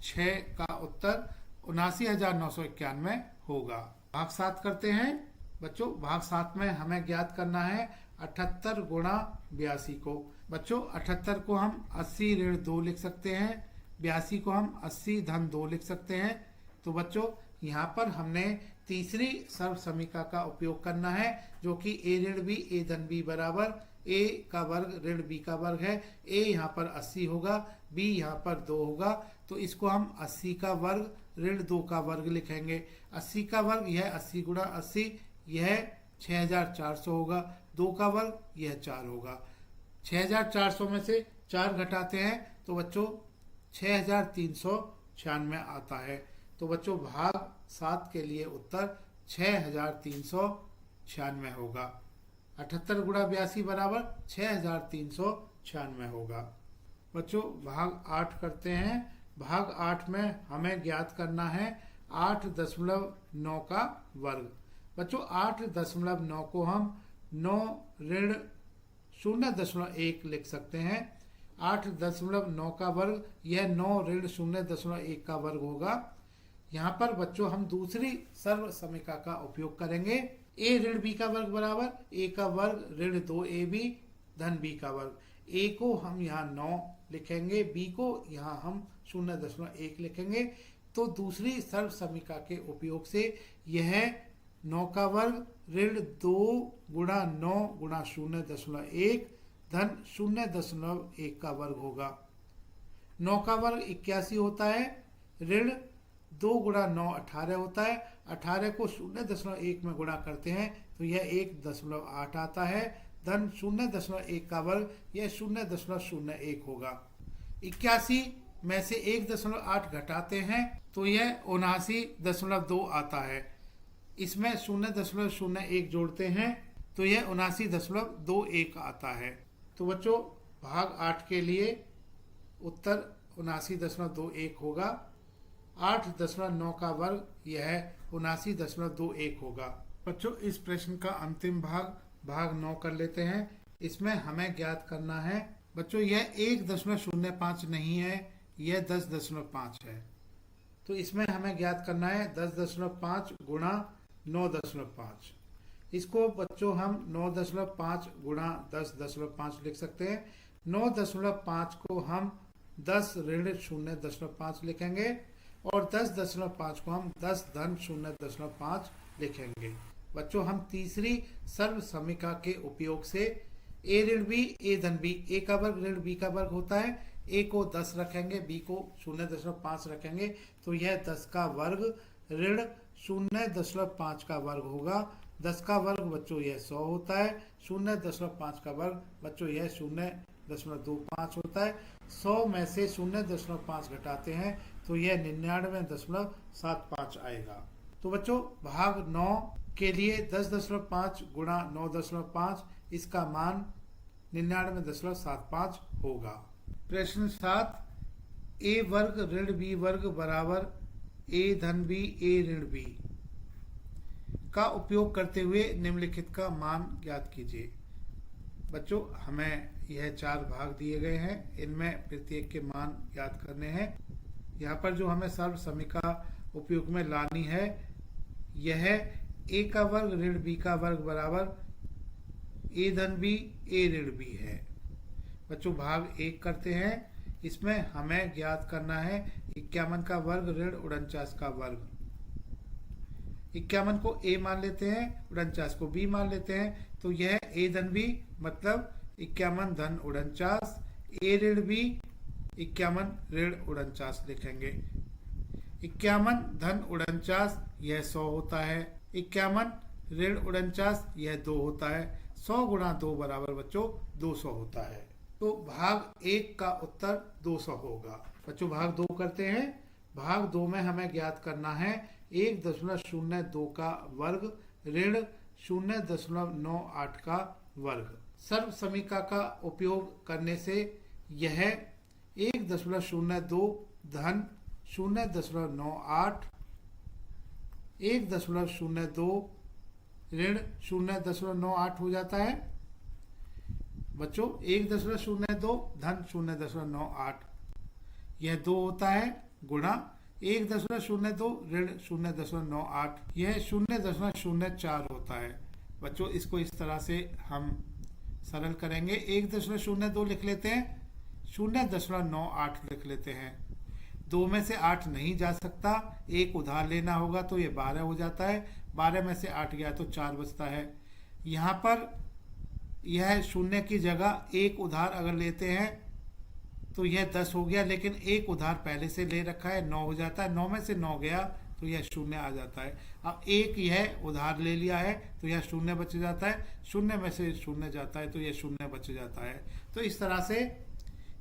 6 का उत्तर 79,991 होगा। भाग 7 करते हैं बच्चों। भाग 7 में हमें ज्ञात करना है 78 गुणा 82 को। बच्चों 78 को हम 80 ऋण 2 लिख सकते हैं, 82 को हम 80 धन 2 लिख सकते हैं। तो बच्चों यहाँ पर हमने तीसरी सर्व समीकरण का उपयोग करना है जो कि a ऋण b a धन b बराबर a का वर्ग ऋण b का वर्ग है। a यहाँ पर 80 होगा, b यहाँ पर 2 होगा। तो इसको हम 80 का वर्ग ऋण 2 का वर्ग लिखेंगे। 80 का वर्ग यह 80 गुणा 80 यह 6,400 होगा। 2 का वर्ग यह 4 होगा। 6,400 में से 4 घटाते हैं तो बच्चों 6,396 आता है। तो बच्चों भाग 7 के लिए उत्तर 6,396 होगा। 78 गुणा 82 बराबर 6,396 होगा। बच्चों भाग 8 करते हैं। भाग 8 में हमें ज्ञात करना है 8.9 का वर्ग। बच्चों 8.9 को हम 9 ऋण 0.1 लिख सकते हैं। 8.9 का वर्ग यह 9 ऋण 0.1 का वर्ग होगा। यहाँ पर बच्चों हम दूसरी सर्व समीकरण का उपयोग करेंगे। a ऋण b का वर्ग बराबर a का वर्ग ऋण 2ab धन b का वर्ग। a को हम यहाँ 9 लिखेंगे, b को यहाँ हम 0.1 लिखेंगे। तो दूसरी सर्व समीकरण के उपयोग से यह 9 का वर्ग ऋण 2 गुणा 9 गुणा 0.1 धन 0.1 का वर्ग होगा। 9 का वर्ग 81 होता है। ऋण 2 गुणा 9 18 होता है। 18 को 0.1 में गुणा करते हैं तो यह 1.8 आता है। धन 0.1 का वर्ग यह 0.01 होगा। 81 में से 1.8 घटाते हैं तो यह 79.2 आता है। इसमें 0.01 जोड़ते हैं तो यह 79.21 आता है। तो बच्चों भाग 8 के लिए उत्तर 79.21 होगा। 8.9 का वर्ग यह 79.21 होगा। बच्चों इस प्रश्न का अंतिम भाग 9 कर लेते हैं। इसमें हमें ज्ञात करना है बच्चों यह 1.05 नहीं है, यह 10.5 है। तो इसमें हमें ज्ञात करना है 10.5 गुणा 9.5। इसको बच्चों हम 9.5 गुणा 10.5 लिख सकते हैं। 9.5 को हम 10 ऋण 0.5 लिखेंगे और 10.5 को हम 10 धन 0.5 लिखेंगे। बच्चों हम तीसरी सर्व समीकरण के उपयोग से a ऋण b a धन b, a का वर्ग ऋण b का वर्ग होता है। a को 10 रखेंगे, b को 0.5 रखेंगे तो यह 10 का वर्ग ऋण 0.5 का वर्ग होगा। 10 का वर्ग बच्चों यह 100 होता है। 0.5 का वर्ग बच्चों यह 0.25 होता है। 100 में से 0.5 घटाते हैं तो यह 99.75 आएगा। तो बच्चों भाग 9 के लिए 10.5 गुणा 9.5 इसका मान 99.75 होगा। प्रश्न 7 a वर्ग ऋण b वर्ग बराबर a धन b a ऋण b का उपयोग करते हुए निम्नलिखित का मान ज्ञात कीजिए। बच्चों हमें यह 4 भाग दिए गए हैं, इनमें प्रत्येक के मान ज्ञात करने हैं। यहाँ पर जो हमें सर्व समीकरण उपयोग में लानी है यह a का वर्ग ऋण b का वर्ग बराबर a धन b a ऋण b है। बच्चों भाग 1 करते हैं। इसमें हमें ज्ञात करना है 51 का वर्ग ऋण 49 का वर्ग। 51 को a मान लेते हैं, 49 को b मान लेते हैं तो यह a धन b मतलब 51 धन 49 a ऋण b 51 ऋण 49 लिखेंगे। 51 धन 49 यह 100 होता है। 51 ऋण 49 यह 2 होता है। 100 गुणा 2 बराबर बच्चों 200 होता है। तो भाग 1 का उत्तर 200 होगा। बच्चों भाग 2 करते हैं। भाग 2 में हमें ज्ञात करना है 1.02 का वर्ग ऋण 0.98 का वर्ग। सर्व समीका का उपयोग करने से यह 1.02 धन 0.98 1.02 ऋण 0.98 हो जाता है बच्चों। 1.02 धन 0.98 यह 2 होता है गुणा 1.02 ऋण 0.98 यह 0.04 होता है बच्चों। इसको इस तरह से हम सरल करेंगे। 1.02 लिख लेते हैं, 0.98 लिख लेते हैं। 2 में से 8 नहीं जा सकता, एक उधार लेना होगा तो ये 12 हो जाता है। 12 में से 8 गया तो 4 बचता है। यहाँ पर यह शून्य की जगह एक उधार अगर लेते हैं तो यह 10 हो गया, लेकिन एक उधार पहले से ले रखा है, 9 हो जाता है। 9 में से 9 गया तो यह शून्य आ जाता है। अब एक यह उधार ले लिया है तो यह शून्य बच जाता है, शून्य में से शून्य जाता है तो यह शून्य बच जाता है। तो इस तरह से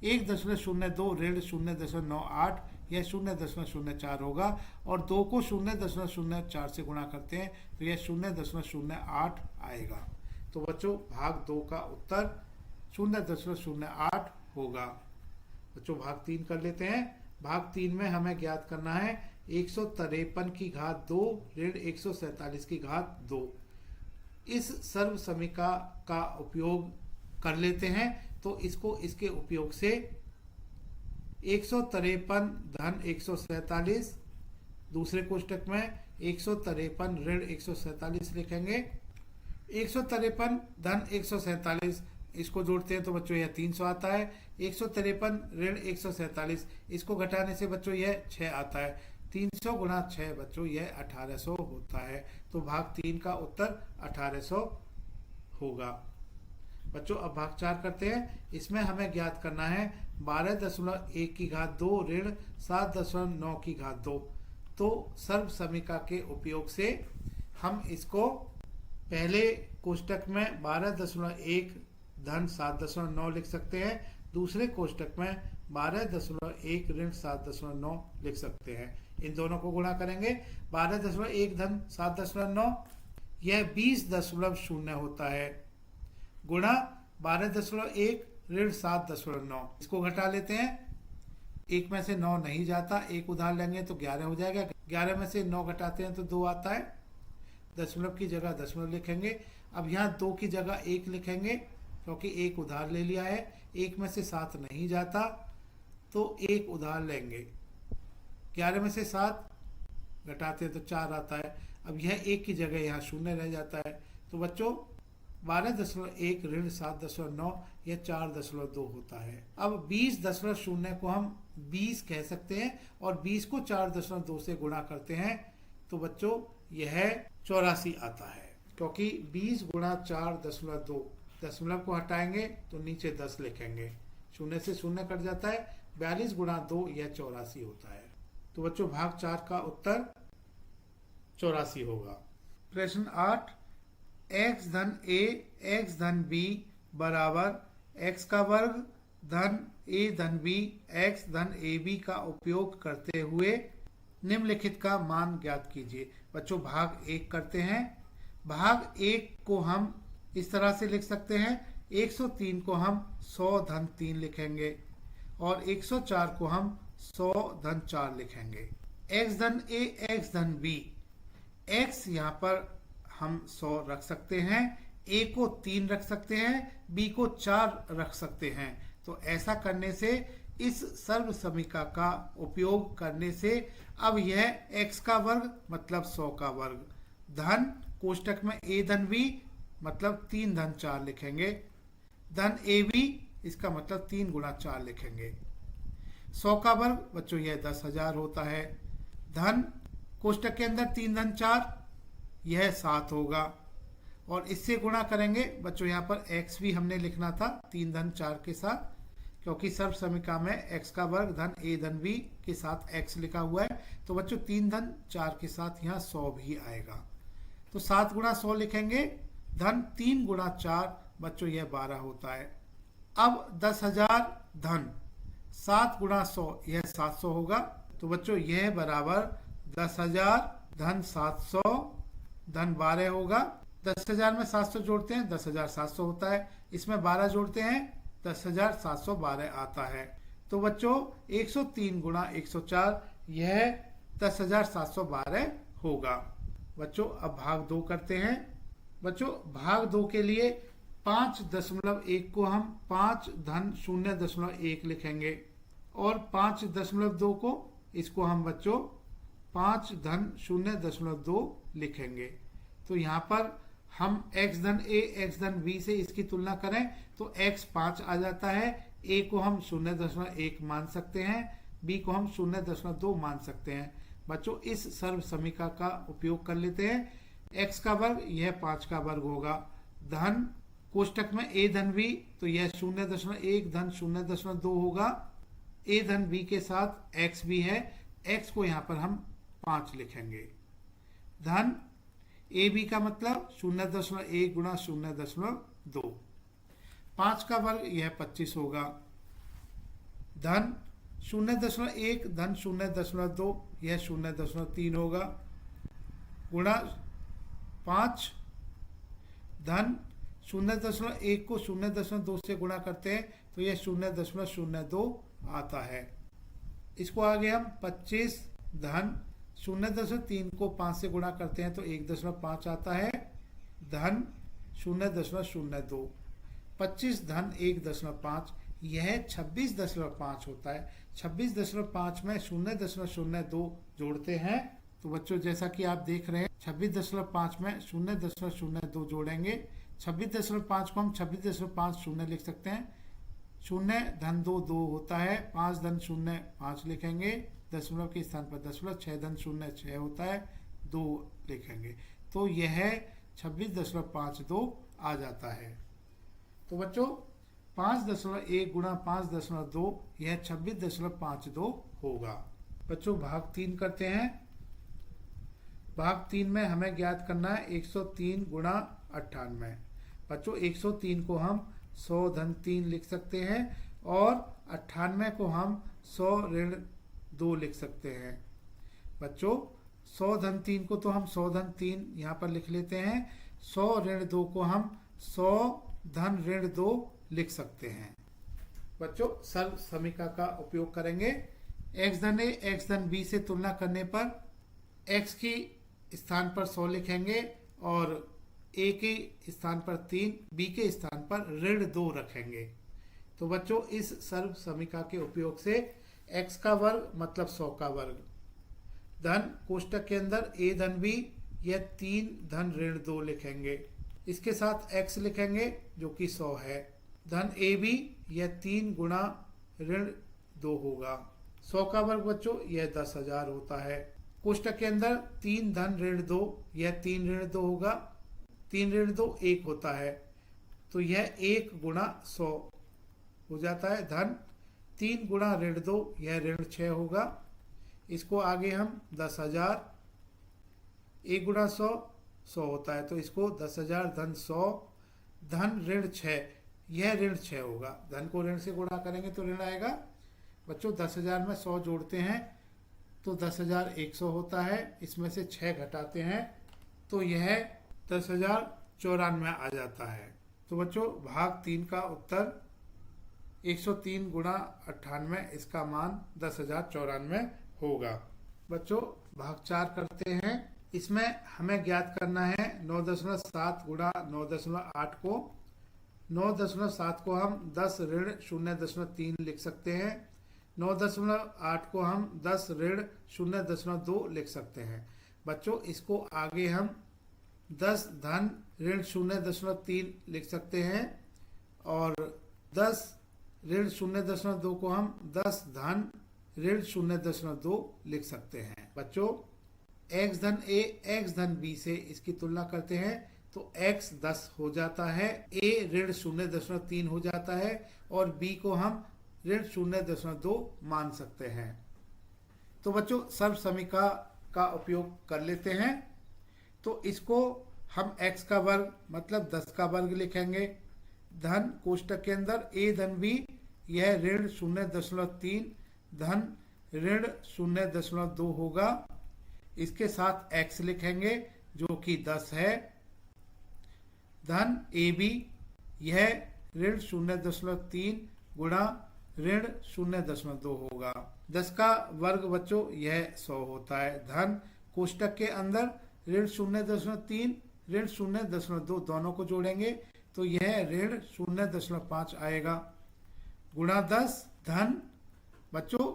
1.02 ऋण 0.98 यह 0.04 होगा और 2 को 0.04 से गुणा करते हैं तो यह 0.08 आएगा। तो बच्चों भाग 2 का उत्तर 0.08 होगा। बच्चों भाग 3 कर लेते हैं। भाग 3 में हमें ज्ञात करना है 153 की घात 2 ऋण 147 की घात 2। इस सर्व समीका का उपयोग कर लेते हैं तो इसको इसके उपयोग से 153 धन 147 दूसरे कोष्टक में 153 ऋण 147 लिखेंगे। 153 धन 147 इसको जोड़ते हैं तो बच्चों यह 300 आता है। 153 ऋण 147 इसको घटाने से बच्चों यह 6 आता है। 300 गुणा 6 बच्चों यह 1800 होता है। तो भाग 3 का उत्तर 1800 होगा। बच्चों अब भाग 4 करते हैं। इसमें हमें ज्ञात करना है 12.1 की घात 2 ऋण 7.9 की घात 2। तो सर्व समीका के उपयोग से हम इसको पहले कोष्टक में 12.1 धन 7.9 लिख सकते हैं, दूसरे कोष्टक में 12.1 ऋण 7.9 लिख सकते हैं। इन दोनों को गुणा करेंगे। 12.1 धन 7.9 यह 20.0 होता है गुणा 12.1 ऋण 7.9 इसको घटा लेते हैं। 1 में से 9 नहीं जाता, एक उधार लेंगे तो 11 हो जाएगा। 11 में से 9 घटाते हैं तो 2 आता है। दशमलव की जगह दशमलव लिखेंगे। अब यहाँ 2 की जगह 1 लिखेंगे क्योंकि एक उधार ले लिया है। 1 में से 7 नहीं जाता तो एक उधार लेंगे। 11 में से 7 घटाते हैं तो 4 आता है। अब यह 1 की जगह यहाँ 0 रह जाता है। तो बच्चों 12.1 ऋण 7.9 यह 4.2 होता है। अब 20.0 को हम 20 कह सकते हैं और 20 को 4.2 से गुणा करते हैं तो बच्चों यह 84 आता है, क्योंकि 20 गुणा 4.2 दशमलव को हटाएंगे तो नीचे 10 लिखेंगे, 0 से 0 कट जाता है। 42 गुणा 2 यह 84 होता है। तो बच्चों भाग 4 का उत्तर 84 होगा। प्रश्न 8 x धन a x धन b बराबर x का वर्ग धन a धन b x धन ab का उपयोग करते हुए निम्नलिखित का मान ज्ञात कीजिए। बच्चों भाग 1 करते हैं। भाग 1 को हम इस तरह से लिख सकते हैं। 103 को हम 100 धन 3 लिखेंगे और 104 को हम 100 धन 4 लिखेंगे। x धन a x धन b, x यहाँ पर हम 100 रख सकते हैं, a को 3 रख सकते हैं, b को 4 रख सकते हैं। तो ऐसा करने से इस सर्व समीका का उपयोग करने से अब यह x का वर्ग मतलब 100 का वर्ग धन कोष्टक में a धन b मतलब 3 धन 4 लिखेंगे, धन ab इसका मतलब 3 गुणा 4 लिखेंगे। 100 का वर्ग बच्चों यह 10,000 होता है। धन कोष्टक के अंदर 3 धन 4 यह 7 होगा और इससे गुणा करेंगे। बच्चों यहाँ पर x भी हमने लिखना था 3 धन 4 के साथ, क्योंकि सर्व समीका में x का वर्ग धन a धन b के साथ x लिखा हुआ है। तो बच्चों 3 धन 4 के साथ यहाँ 100 भी आएगा। तो 7 गुणा 100 लिखेंगे, धन 3 गुणा 4 बच्चों यह 12 होता है। अब 10,000 धन 7 गुणा 100 यह 700 होगा। तो बच्चों यह बराबर 10,000 धन 700 धन 12 होगा। 10,000 में 700 जोड़ते हैं 10,700 होता है, इसमें 12 जोड़ते हैं 10,712 आता है। तो बच्चों 103 गुणा 104 यह 10,712 होगा। बच्चों अब भाग 2 करते हैं। बच्चों भाग 2 के लिए 5.1 को हम 5 धन 0.1 लिखेंगे और 5.2 को इसको हम बच्चों 5 धन 0.2 लिखेंगे। तो यहाँ पर हम x धन a x धन b से इसकी तुलना करें तो x 5 आ जाता है, a को हम 0.1 मान सकते हैं, b को हम 0.2 मान सकते हैं। बच्चों इस सर्व समीका का उपयोग कर लेते हैं। x का वर्ग यह 5 का वर्ग होगा, धन कोष्टक में a धन b तो यह 0.1 धन 0.2 होगा, a धन b के साथ x भी है, x को यहाँ पर हम 5 लिखेंगे, धन ए बी का मतलब 0.1 गुणा 0.2, 5 का वर्ग यह 25 होगा, धन 0.1 धन 0.2 यह 0.3 होगा, गुणा 5 धन 0.1 को 0.2 से गुणा करते हैं तो यह 0.02 आता है। इसको आगे हम 25 धन 0.3 को 5 से गुणा करते हैं तो 1.5 आता है, धन 0.02, 25 धन 1.5 यह 26.5 होता है। 26.5 में 0.02 जोड़ते हैं तो बच्चों जैसा कि आप देख रहे हैं 26.5 में 0.02 जोड़ेंगे, 26.5 को हम 26.50 लिख सकते हैं, 0 धन 2 2 होता है, 5 धन 0 5 लिखेंगे, दशमलव के स्थान पर दशमलव, 6 धन 0 6 होता है, 2 लिखेंगे तो यह 26.52 आ जाता है। तो बच्चों 5.1 गुणा 5.2 यह 26.52 होगा। बच्चों भाग 3 करते हैं। भाग 3 में हमें ज्ञात करना है 103 गुणा 98। बच्चों 103 को हम 100 धन 3 लिख सकते हैं और 98 को हम 100 ऋण 2 लिख सकते हैं। बच्चों 100 धन 3 को तो हम 100 धन 3 यहाँ पर लिख लेते हैं, 100 ऋण 2 को हम 100 धन ऋण 2 लिख सकते हैं। बच्चों सर्व समीका का उपयोग करेंगे। x धन a x धन b से तुलना करने पर x की स्थान पर 100 लिखेंगे और a के स्थान पर 3, b के स्थान पर ऋण 2 रखेंगे। तो बच्चों इस सर्व समीका के उपयोग से x का वर्ग मतलब 100 का वर्ग, धन कोष्टक के अंदर a धन b यह 3 धन ऋण 2 लिखेंगे, इसके साथ x लिखेंगे जो कि 100 है, धन ए बी यह 3 गुणा ऋण 2 होगा। 100 का वर्ग बच्चों यह 10,000 होता है, कोष्टक के अंदर 3 धन ऋण 2 यह 3 ऋण 2 होगा, 3 ऋण 2 1 होता है तो यह 1 गुणा 100 हो जाता है, धन 3 गुणा ऋण 2 यह ऋण 6 होगा। इसको आगे हम 10,000, 1 गुणा 100 100 होता है तो इसको 10,000 धन 100 धन ऋण 6 यह ऋण 6 होगा, धन को ऋण से गुणा करेंगे तो ऋण आएगा। बच्चों 10,000 में 100 जोड़ते हैं तो 10,100 होता है, इसमें से 6 घटाते हैं तो यह 10,094 आ जाता है। तो बच्चों भाग 3 का उत्तर 103 गुणा 98 इसका मान 10,094 होगा। बच्चों भाग 4 करते हैं। इसमें हमें ज्ञात करना है 9.7 गुणा 9.8 को। 9.7 को हम 10 ऋण 0.3 लिख सकते हैं, 9.8 को हम 10 ऋण 0.2 लिख सकते हैं। बच्चों इसको आगे हम 10 धन ऋण 0.3 लिख सकते हैं और 10 ऋण 0.2 को हम 10 धन ऋण 0.2 लिख सकते हैं। बच्चों x धन a x धन b से इसकी तुलना करते हैं तो x 10 हो जाता है, a ऋण 0.3 हो जाता है और b को हम ऋण 0.2 मान सकते हैं। तो बच्चों सर्व समीका का उपयोग कर लेते हैं। तो इसको हम x का वर्ग मतलब 10 का वर्ग लिखेंगे, धन कोष्टक के अंदर a धन b यह ऋण 0.3 धन ऋण 0.2 होगा, इसके साथ x लिखेंगे जो कि 10 है, धन AB, यह ऋण 0.3 गुणा ऋण 0.2 होगा। 10 का वर्ग बच्चों यह 100 होता है। धन कोष्टक के अंदर ऋण 0.3 ऋण 0.2 दोनों को जोड़ेंगे तो यह ऋण 0.5 आएगा, गुणा 10। धन बच्चों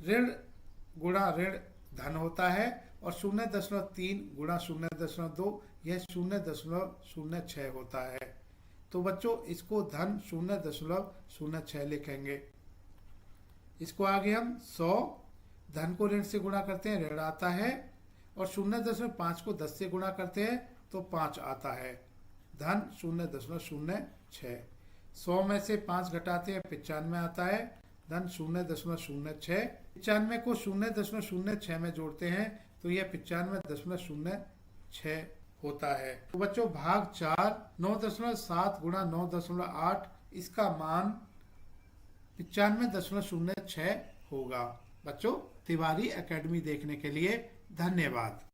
ऋण गुणा ऋण धन होता है और 0.3 गुणा 0.2 यह 0.06 होता है। तो बच्चों इसको धन 0.06 लिखेंगे। इसको आगे हम 100 धन को ऋण से गुणा करते हैं, ऋण आता है, और 0.5 को 10 से गुणा करते हैं तो 5 आता है, धन 0.06। 100 में से 5 घटाते हैं 95 आता है, धन 0.06। 95 को 0.06 में जोड़ते हैं तो यह 95.06 होता है। तो बच्चों भाग 4 9.7 गुणा 9.8 इसका मान 95.06 होगा। बच्चों तिवारी एकेडमी देखने के लिए धन्यवाद।